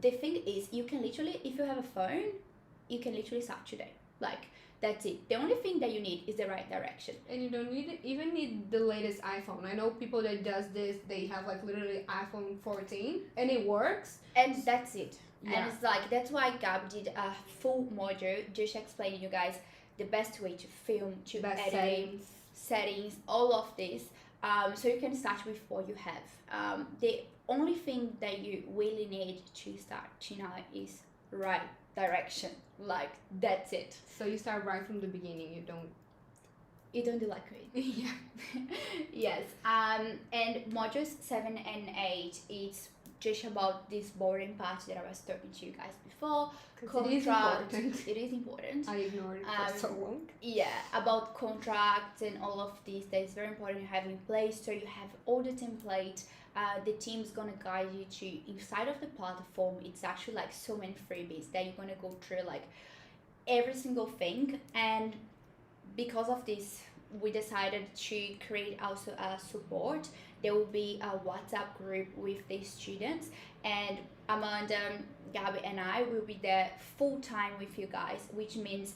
the thing is, you can literally, if you have a phone, you can literally start today. Like, that's it. The only thing that you need is the right direction. And you don't even need the latest iPhone. I know people that does this, they have like literally iPhone 14 and it works. And that's it. Yeah. And it's like, that's why Gab did a full module just explaining you guys the best way to film, to edit, settings, all of this. So you can start with what you have. The only thing that you really need to start tonight is right direction. Like, that's it. So you start right from the beginning. You don't do like it. Yeah. Yes. And modules 7 and 8, it's just about this boring part that I was talking to you guys before. It is important. It is important. I ignored it for so long. Yeah, about contracts and all of this, that is very important to have in place. So you have all the templates. The team's gonna guide you to inside of the platform. It's actually like so many freebies that you're gonna go through like every single thing. And because of this, we decided to create also a support. There will be a WhatsApp group with the students, and Amanda, Gabby, and I will be there full time with you guys, which means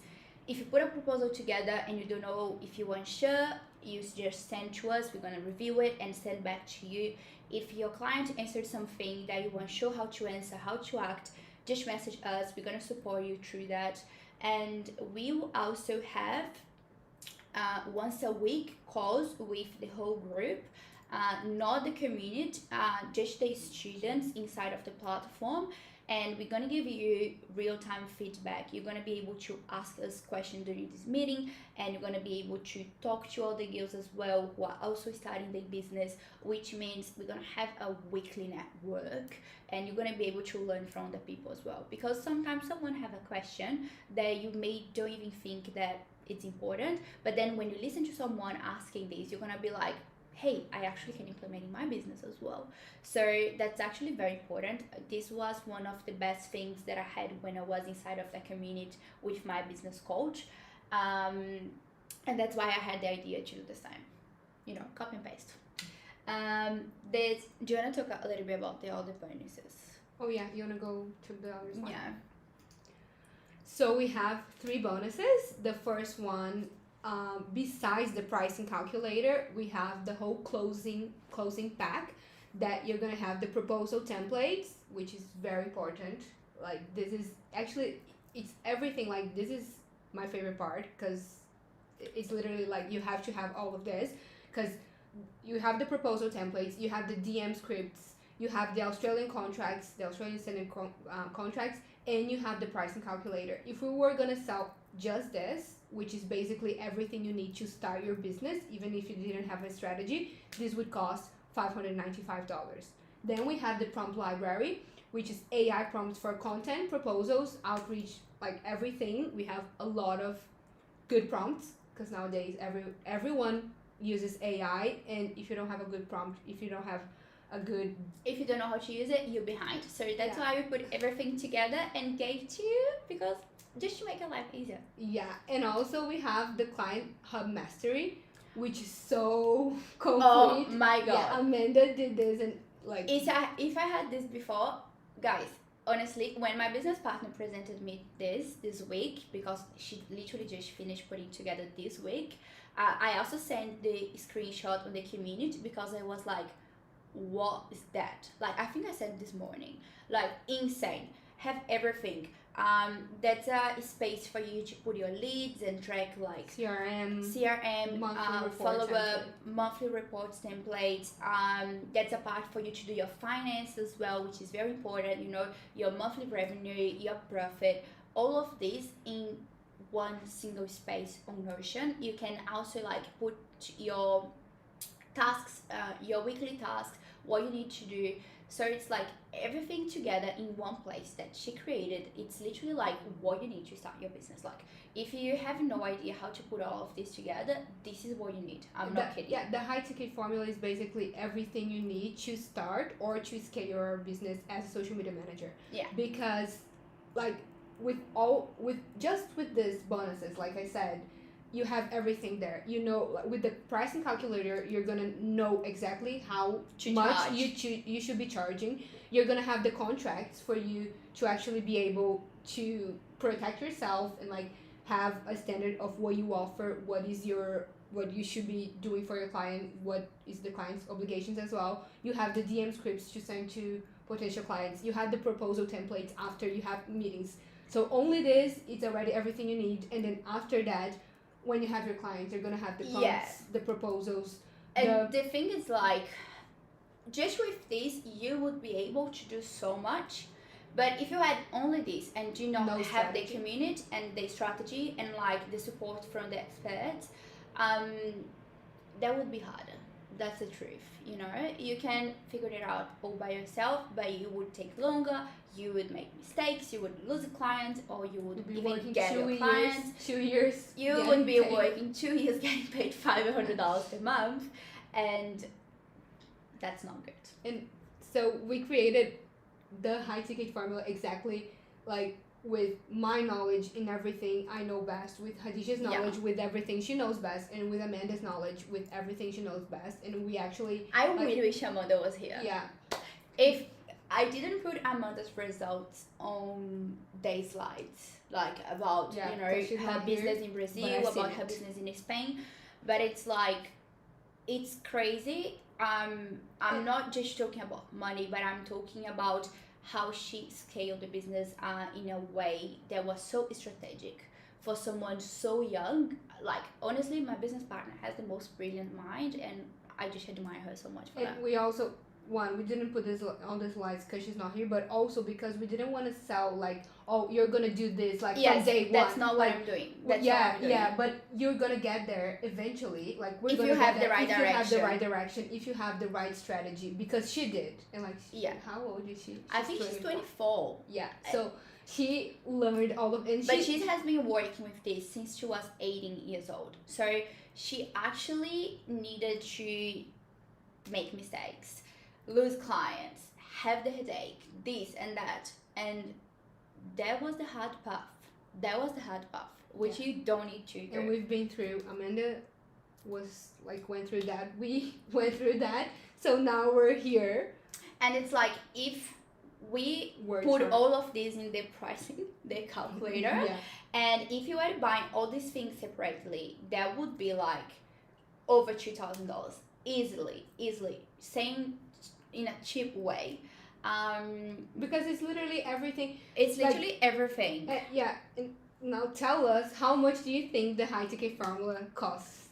if you put a proposal together and you don't know if you want sure, you just send to us. We're gonna review it and send back to you. If your client answered something that you want sure how to answer, how to act, just message us. We're gonna support you through that. And we will also have once a week calls with the whole group, not the community, just the students inside of the platform. and we're going to give you real-time feedback. You're going to be able to ask us questions during this meeting, and you're going to be able to talk to other girls as well who are also starting their business, which means we're going to have a weekly network, and you're going to be able to learn from the people as well, because sometimes someone have a question that you don't even think that it's important, but then when you listen to someone asking this, you're going to be like, hey, I actually can implement in my business as well. So that's actually very important. This was one of the best things that I had when I was inside of the community with my business coach. And that's why I had the idea to do the same, copy and paste. Do you want to talk a little bit about the other bonuses? Oh yeah, you want to go to the other slide? Yeah. So we have 3 bonuses. The first one, besides the pricing calculator, we have the whole closing pack, that you're gonna have the proposal templates, which is very important. Like, this is actually, it's everything. Like, this is my favorite part, because it's literally like you have to have all of this, because you have the proposal templates, you have the DM scripts, you have the Australian contracts, the Australian standard contracts, and you have the pricing calculator. If we were gonna sell just this, which is basically everything you need to start your business, even if you didn't have a strategy, this would cost $595. Then we have the prompt library, which is AI prompts for content, proposals, outreach, like everything. We have a lot of good prompts, because nowadays everyone uses AI, and if you don't have a good prompt, if you don't know how to use it, you're behind. So that's why we put everything together and gave to you, because just to make your life easier. Yeah, and also we have the Client Hub Mastery, which is so complete. Oh my god. Yeah, Amanda did this, and like, if I had this before, guys, honestly, when my business partner presented me this week, because she literally just finished putting together this week, I also sent the screenshot on the community, because I was like, what is that? Like, I think I said this morning, like, insane. Have everything. That's a space for you to put your leads and track, like CRM, follow up, monthly reports templates. That's a part for you to do your finance as well, which is very important. Your monthly revenue, your profit, all of this in one single space on Notion. You can also like put your tasks, your weekly tasks, what you need to do. So it's like everything together in one place that she created. It's literally like what you need to start your business. Like, if you have no idea how to put all of this together, this is what you need. I'm not kidding. Yeah, the high ticket formula is basically everything you need to start or to scale your business as a social media manager. Yeah. Because like with these bonuses, like I said, you have everything there. With the pricing calculator, you're gonna know exactly how much you should be charging. You're gonna have the contracts for you to actually be able to protect yourself and like have a standard of what you offer, what you should be doing for your client, what is the client's obligations as well. You have the DM scripts to send to potential clients. You have the proposal templates after you have meetings. So only this, it's already everything you need. And then after that, when you have your clients, you're gonna have the prompts, the proposals. And the thing is, like, just with this, you would be able to do so much. But if you had only this and do not have the community and the strategy and like the support from the experts, that would be harder. That's the truth. You can figure it out all by yourself, but it would take longer. You would make mistakes, you would lose a client, or you would even get your clients. 2 years. You would be working 2 years getting paid $500 a month, and that's not good. And so we created the high ticket formula exactly like with my knowledge in everything I know best, with Hadijah's knowledge with everything she knows best, and with Amanda's knowledge with everything she knows best. And we actually... I really wish Amanda was here. Yeah. If I didn't put Amanda's results on their slides, like about her business in Brazil, about her business in Spain, but it's like, it's crazy. I'm not just talking about money, but I'm talking about how she scaled the business in a way that was so strategic for someone so young. Like, honestly, my business partner has the most brilliant mind, and I just admire her so much for that. We also one, we didn't put this on the slides because she's not here, but also because we didn't want to sell like, oh, you're gonna do this like Yes, from day one. that's not what like, I'm doing. That's yeah, not what I'm doing. yeah, but you're gonna get there eventually. Like we're If gonna you get have the there right if you have the direction. right direction, if you have the right strategy, because she did, and like, Yeah. how old is she? I think she's 24. Yeah, so she learned all of, and But she has been working with this since she was 18 years old. So she actually needed to make mistakes, lose clients, have the headache, this and that. And that was the hard path. That was the hard path, which you don't need to do. And we've been through, Amanda was like, went through that. We went through that. So now we're here. And it's like, if we Works put for- all of this in the pricing, the calculator, Yeah. and if you were buying all these things separately, that would be like over $2,000 easily, saying in a cheap way. Because it's literally everything. It's Like- literally everything. Yeah. And now tell us, how much do you think the high ticket formula costs?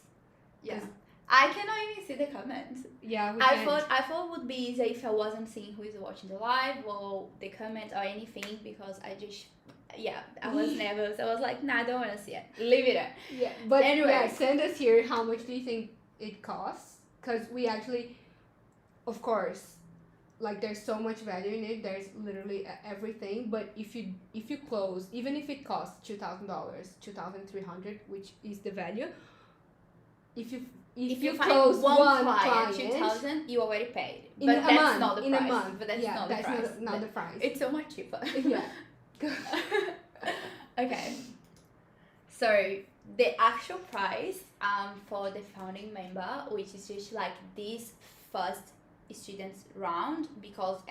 Yeah, I cannot even see the comments. Yeah, we I can't. thought it would be easier if I wasn't seeing who is watching the live or the comments or anything, because I was nervous. I was like, nah, I don't want to see it. Leave it at. Yeah, but Anyway. yeah, send us here how much do you think it costs? Because we actually, of course, like there's so much value in it. There's literally everything. But if you close, even if it costs $2,000, $2,300, which is the value, if you find close one client, client, 2,000, you already paid. in But a that's month, not the in price. a month, But that's yeah, not the that's price. not the price. It's so much cheaper. Yeah. Okay. So the actual price for the founding member, which is just like this first students round, because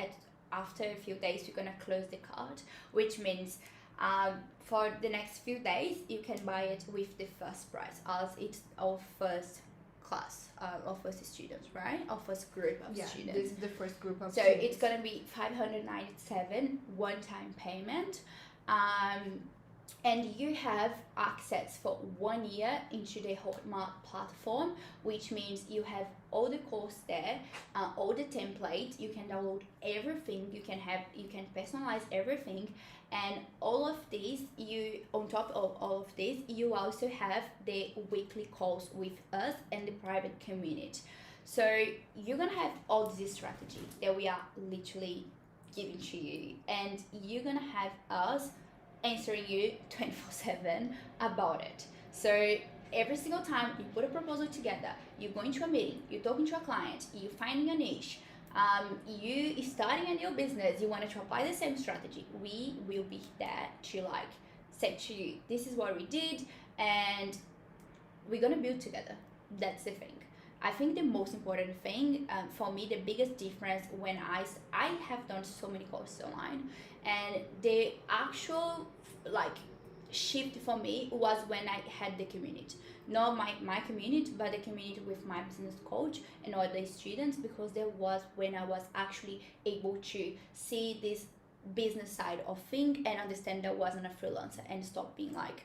after a few days we're gonna close the card, which means for the next few days you can buy it with the first price, as it's our first class, our first students, right? Our first group of students. This is the first group of So students. it's gonna be $597 one-time payment, and you have access for 1 year into the Hotmart platform, which means you have all the course there, all the templates. You can download everything. You can personalize everything, and all of these. On top of all of this, you also have the weekly calls with us and the private community. So you're gonna have all this strategy that we are literally giving to you, and you're gonna have us answering you 24/7 about it. So every single time you put a proposal together, you're going to a meeting, you're talking to a client, you're finding a niche, you starting a new business, you want to apply the same strategy, we will be there to like say to you, this is what we did, and we're gonna build together. That's the thing. I think the most important thing for me, the biggest difference when I have done so many courses online, and the actual like shift for me was when I had the community, not my community, but the community with my business coach and other students, because there was when I was actually able to see this business side of thing and understand that I wasn't a freelancer and stop being like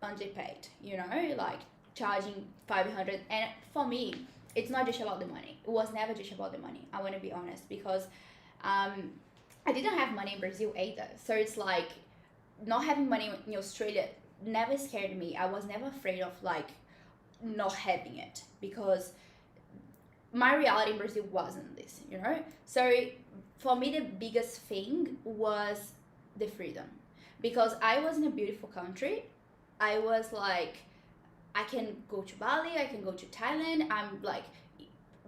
underpaid, like charging 500. And for me, it's not just about the money. It was never just about the money. I want to be honest, because I didn't have money in Brazil either. So it's like not having money in Australia never scared me. I was never afraid of like not having it, because my reality in Brazil wasn't this, So for me, the biggest thing was the freedom, because I was in a beautiful country. I was like, I can go to Bali, I can go to Thailand. I'm like,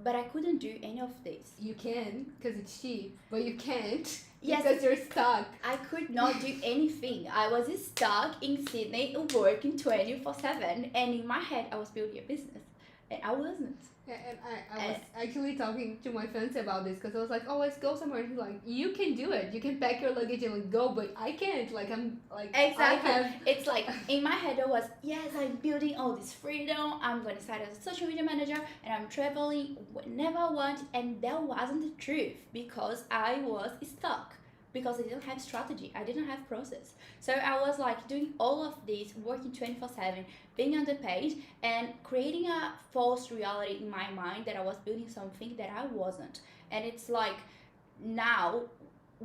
but I couldn't do any of this. You can, because it's cheap, but you can't. Yes. Because you're stuck. I could not do anything. I was stuck in Sydney working 24/7, and in my head I was building a business, and I wasn't. Yeah, and I was actually talking to my friends about this, because I was like, oh, let's go somewhere. And he's like, you can do it. You can pack your luggage and like, go, but I can't. Like, I'm like, Exactly. It's like in my head I was, yes, I'm building all this freedom. I'm going to start as a social media manager, and I'm traveling whenever I want. And that wasn't the truth, because I was stuck. because I didn't have strategy. I didn't have process. So I was like doing all of this, working 24/7, being underpaid, and creating a false reality in my mind that I was building something that I wasn't. And it's like now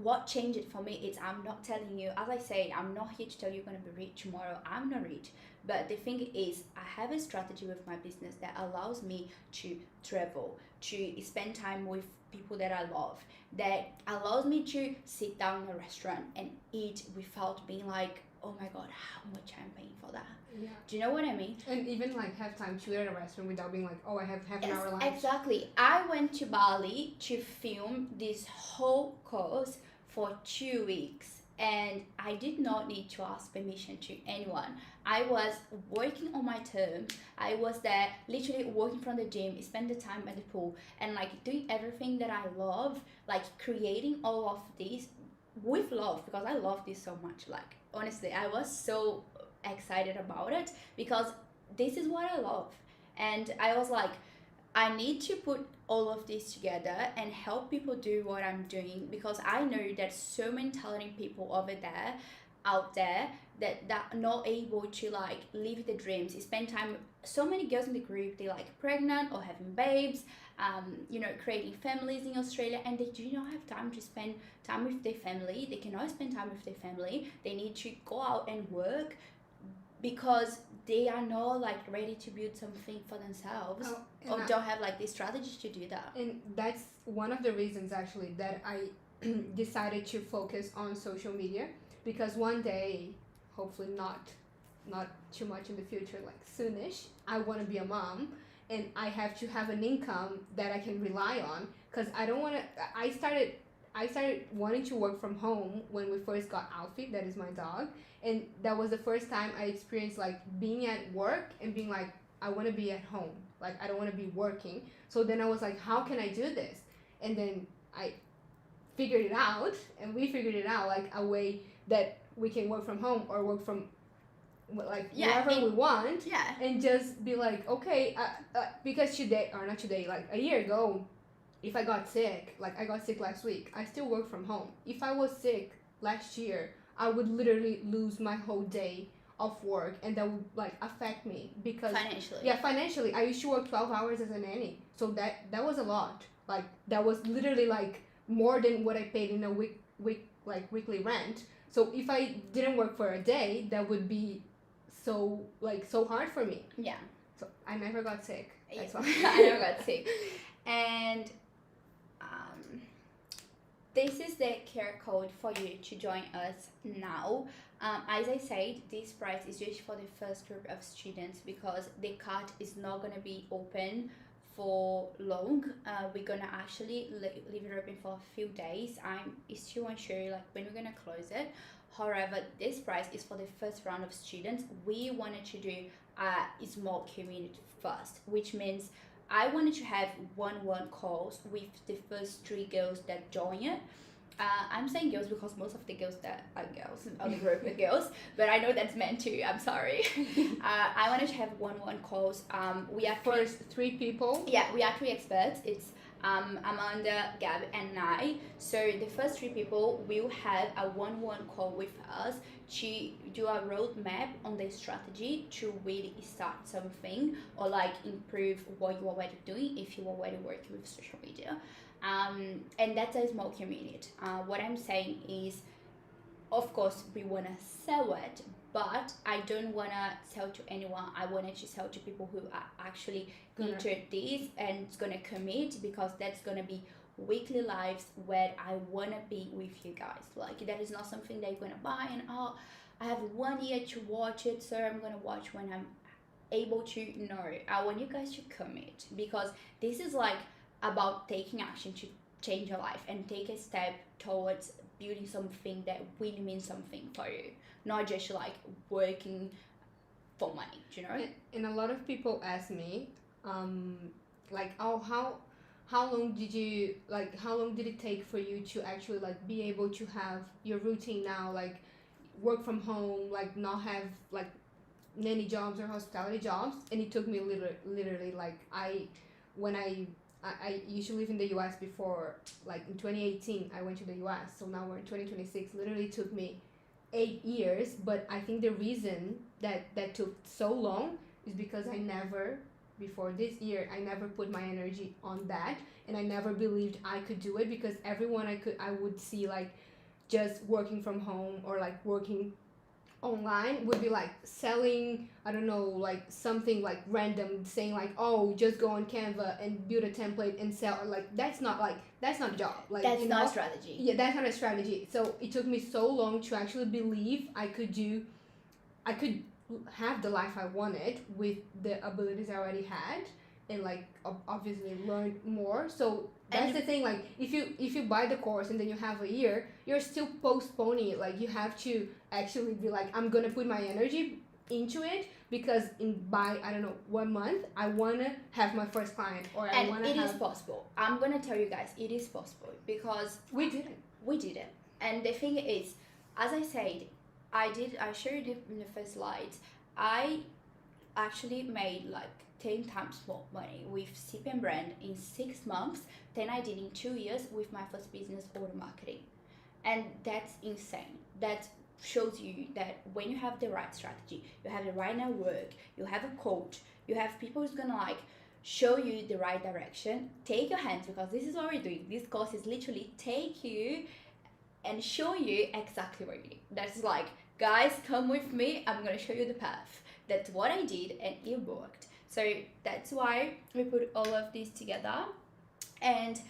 what changed it for me is I'm not telling you, as I say, I'm not here to tell you you're going to be rich tomorrow. I'm not rich. But the thing is, I have a strategy with my business that allows me to travel, to spend time with people that I love, that allows me to sit down in a restaurant and eat without being like, oh my god, how much I'm paying for that. Yeah. Do you know what I mean? And even like have time to eat at a restaurant without being like, oh, I have half an Yes, hour lunch. exactly. I went to Bali to film this whole course for 2 weeks, and I did not need to ask permission to anyone. I was working on my terms. I was there literally working from the gym, spend the time at the pool, and like doing everything that I love, like creating all of this with love, because I love this so much. Like honestly, I was so excited about it because this is what I love. And I was like, I need to put all of this together and help people do what I'm doing, because I know there's so many talented people over there, out there, that are not able to like live their dreams, spend time. So many girls in the group, they like pregnant or having babes, creating families in Australia, and they do not have time to spend time with their family. They cannot spend time with their family. They need to go out and work because they are not like ready to build something for themselves, or don't have like the strategy to do that. And that's one of the reasons actually that I decided to focus on social media, because one day, hopefully not too much in the future, like soonish, I want to be a mom, and I have to have an income that I can rely on, because I don't want to. I started wanting to work from home when we first got Alfie, that is my dog, and that was the first time I experienced like being at work and being like, I want to be at home, like I don't want to be working. So then I was like, how can I do this? And then I figured it out, and we figured it out, like a way that we can work from home or work from like wherever we want, and just be like, okay, because today, or not today, like a year ago, if I got sick, like I got sick last week, I still work from home. If I was sick last year, I would literally lose my whole day of work, and that would like affect me, because financially I used to work 12 hours as a nanny, so that was a lot. Like that was literally like more than what I paid in a weekly rent. So if I didn't work for a day, that would be so hard for me. Yeah. So I never got sick. That's why. I never got sick. And this is the QR code for you to join us now. As I said, this price is just for the first group of students, because the card is not going to be open for long. We're going to actually leave it open for a few days. I'm still unsure like when we're going to close it. However, this price is for the first round of students. We wanted to do a small community first, which means I wanted to have one-on-one calls with the first 3 girls that join it. I'm saying girls because most of the girls that are girls on the group are girls, but I know that's meant to. I'm sorry. I wanted to have one-on-one calls. We are first 3 people. Yeah, we are 3 experts. It's Amanda, Gab, and I. So the first 3 people will have a one-on-one call with us to do a roadmap on the strategy to really start something, or like improve what you are already doing if you are already working with social media. And that's a small community. What I'm saying is, of course, we want to sell it, but I don't want to sell to anyone. I wanted to sell to people who are actually into this and it's going to commit, because that's going to be weekly lives where I want to be with you guys. Like that is not something that you're going to buy and I have 1 year to watch it, so I'm going to watch when I'm able to. No, I want you guys to commit, because this is like about taking action to change your life and take a step towards building something that really means something for you, not just like working for money, do you know? And a lot of people ask me, like, oh, how long did it take for you to actually like be able to have your routine now, like work from home, like not have like nanny jobs or hospitality jobs? And it took me literally like when I I used to live in the US before, like in 2018, I went to the US. So now we're in 2026. Literally took me 8 years. But I think the reason that took so long is because before this year, I never put my energy on that. And I never believed I could do it because everyone I would see like just working from home or like working online would be like selling, I don't know, like something like random, saying like, oh, just go on Canva and build a template and sell. Like that's not a job, like, That's you not know, a strategy. yeah, that's not a strategy. So it took me so long to actually believe I could have the life I wanted with the abilities I already had, and like obviously learn more. So that's And the thing. Like if you buy the course and then you have a year, you're still postponing it. Like you have to actually be like, I'm gonna put my energy into it because by I don't know 1 month I wanna have my first client, or I and wanna it is have. possible. I'm gonna tell you guys, it is possible because We did it. we did it. And the thing is, as I said, I showed it in the first slides. I actually made like 10 times more money with CPM brand in 6 months than I did in 2 years with my first business, order marketing. And that's insane. That shows you that when you have the right strategy, you have the right network, you have a coach, you have people who's gonna like show you the right direction, take your hands, because this is what we're doing. This course is literally take you and show you exactly what you need. That's like, guys, come with me, I'm gonna show you the path. That's what I did and it worked. So that's why we put all of this together. And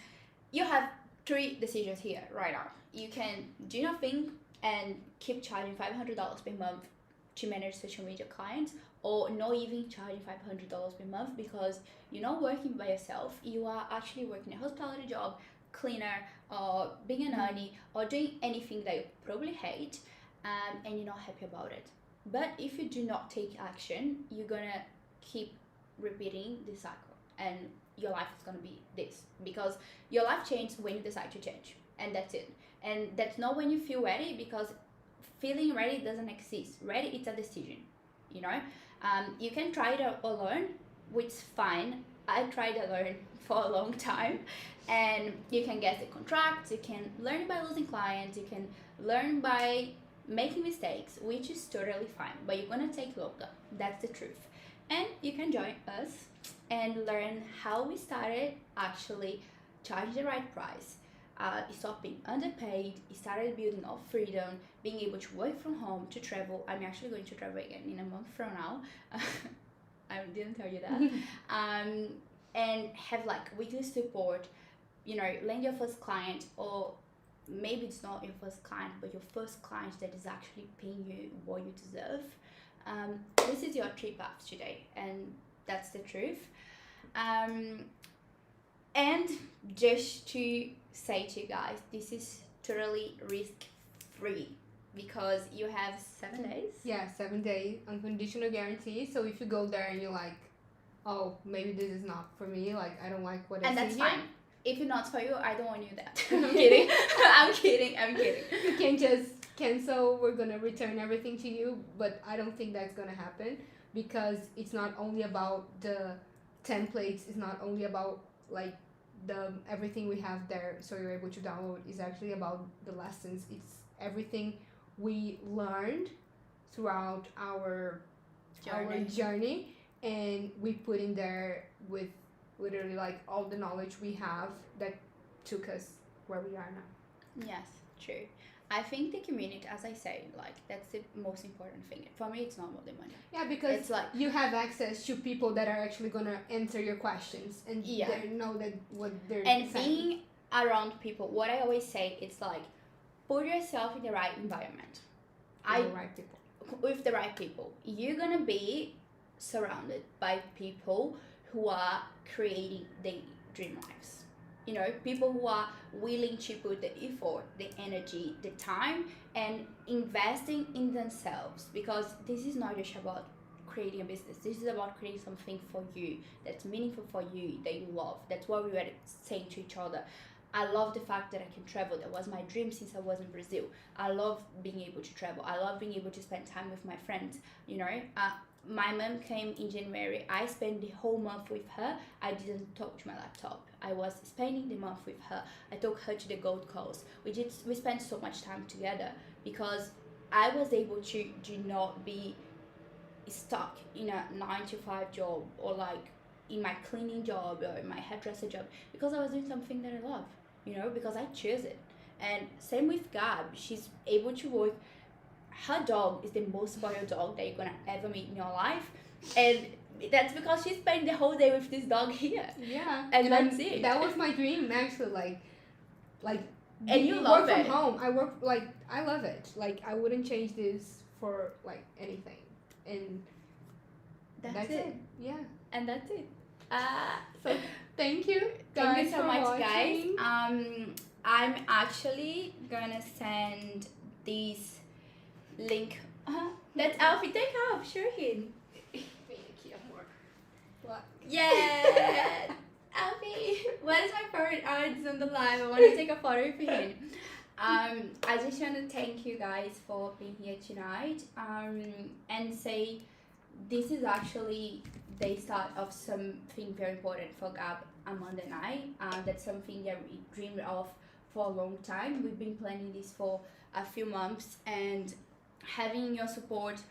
you have 3 decisions here right now. You can do nothing and keep charging $500 per month to manage social media clients, or not even charging $500 per month because you're not working by yourself. You are actually working a hospitality job, cleaner, or being a nanny, or doing anything that you probably hate, and you're not happy about it. But if you do not take action, you're gonna keep repeating this cycle, and your life is gonna be this, because your life changes when you decide to change, and that's it. And that's not when you feel ready, because feeling ready doesn't exist. Ready, it's a decision, you know. You can try it alone, which is fine. I tried alone for a long time, and you can get the contracts, you can learn by losing clients, you can learn by making mistakes, which is totally fine, but you're gonna take longer. That's the truth. And you can join us and learn how we started actually charging the right price. Stop being underpaid, started building our freedom, being able to work from home, to travel. I'm actually going to travel again in a month from now. I didn't tell you that. And have like weekly support, you know, land your first client, or maybe it's not your first client, but your first client that is actually paying you what you deserve. This is your 3 paths today, and that's the truth. And just to say to you guys, this is totally risk free because you have 7 days. Yeah, 7 day unconditional guarantee. So if you go there and you're like, oh, maybe this is not for me, like I don't like what I see And that's here. fine. If it's not for you, I don't want you that. I'm kidding. I'm kidding. You can just cancel. We're gonna return everything to you, but I don't think that's gonna happen because it's not only about the templates. It's not only about like the everything we have there, so you're able to download. It's actually about the lessons. It's everything we learned throughout our journey, and we put in there with literally like all the knowledge we have that took us where we are now. Yes, true. I think the community, as I say, like that's the most important thing. For me, it's not about the money. Yeah, because It's like you have access to people that are actually gonna answer your questions and they know that what they're and saying. being around people. What I always say, it's like put yourself in the right environment. With the right people. With the right people, you're gonna be surrounded by people who are creating their dream lives. You know, people who are willing to put the effort, the energy, the time, and investing in themselves, because this is not just about creating a business. This is about creating something for you that's meaningful for you, that you love. That's what we were saying to each other. I love the fact that I can travel. That was my dream since I was in Brazil. I love being able to travel. I love being able to spend time with my friends. You know, my mom came in January. I spent the whole month with her. I didn't talk to my laptop. I was spending the month with her. I took her to the Gold Coast. We spent so much time together because I was able to do not be stuck in a 9 to 5 job, or like in my cleaning job or in my hairdresser job, because I was doing something that I love, because I choose it. And same with Gab. She's able to work. Her dog is the most spoiled dog that you're gonna ever meet in your life, and that's because she spent the whole day with this dog here. Yeah, and that's it. That was my dream, actually. Like. And you love work it. from home. I love it. Like, I wouldn't change this for like anything. And that's it. Yeah. And that's it. So thank you guys. Thank you so much, watching. guys. I'm actually gonna send this link. That's Alfie. Take off, Shireen. What? Yeah. Alfie. What is my favorite artist on the live? I want to take a photo of him. I just want to thank you guys for being here tonight. And say this is actually the start of something very important for Gab, Amanda, and I. That's something that we dreamed of for a long time. We've been planning this for a few months, and having your support,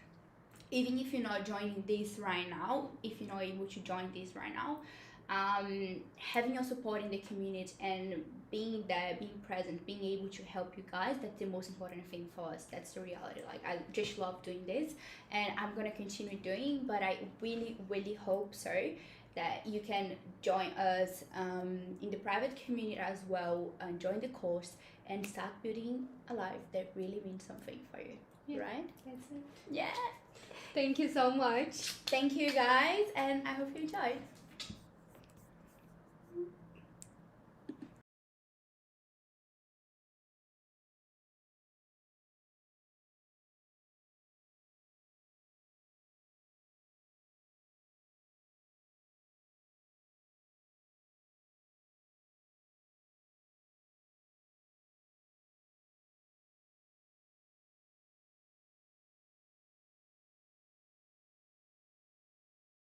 even if you're not joining this right now, if you're not able to join this right now, having your support in the community and being there, being present, being able to help you guys, that's the most important thing for us. That's the reality. Like, I just love doing this, and I'm gonna continue doing, but I really, really hope so that you can join us in the private community as well, and join the course and start building a life that really means something for you. Yeah, right? That's it. Yeah. Thank you so much. Thank you, guys, and I hope you enjoyed.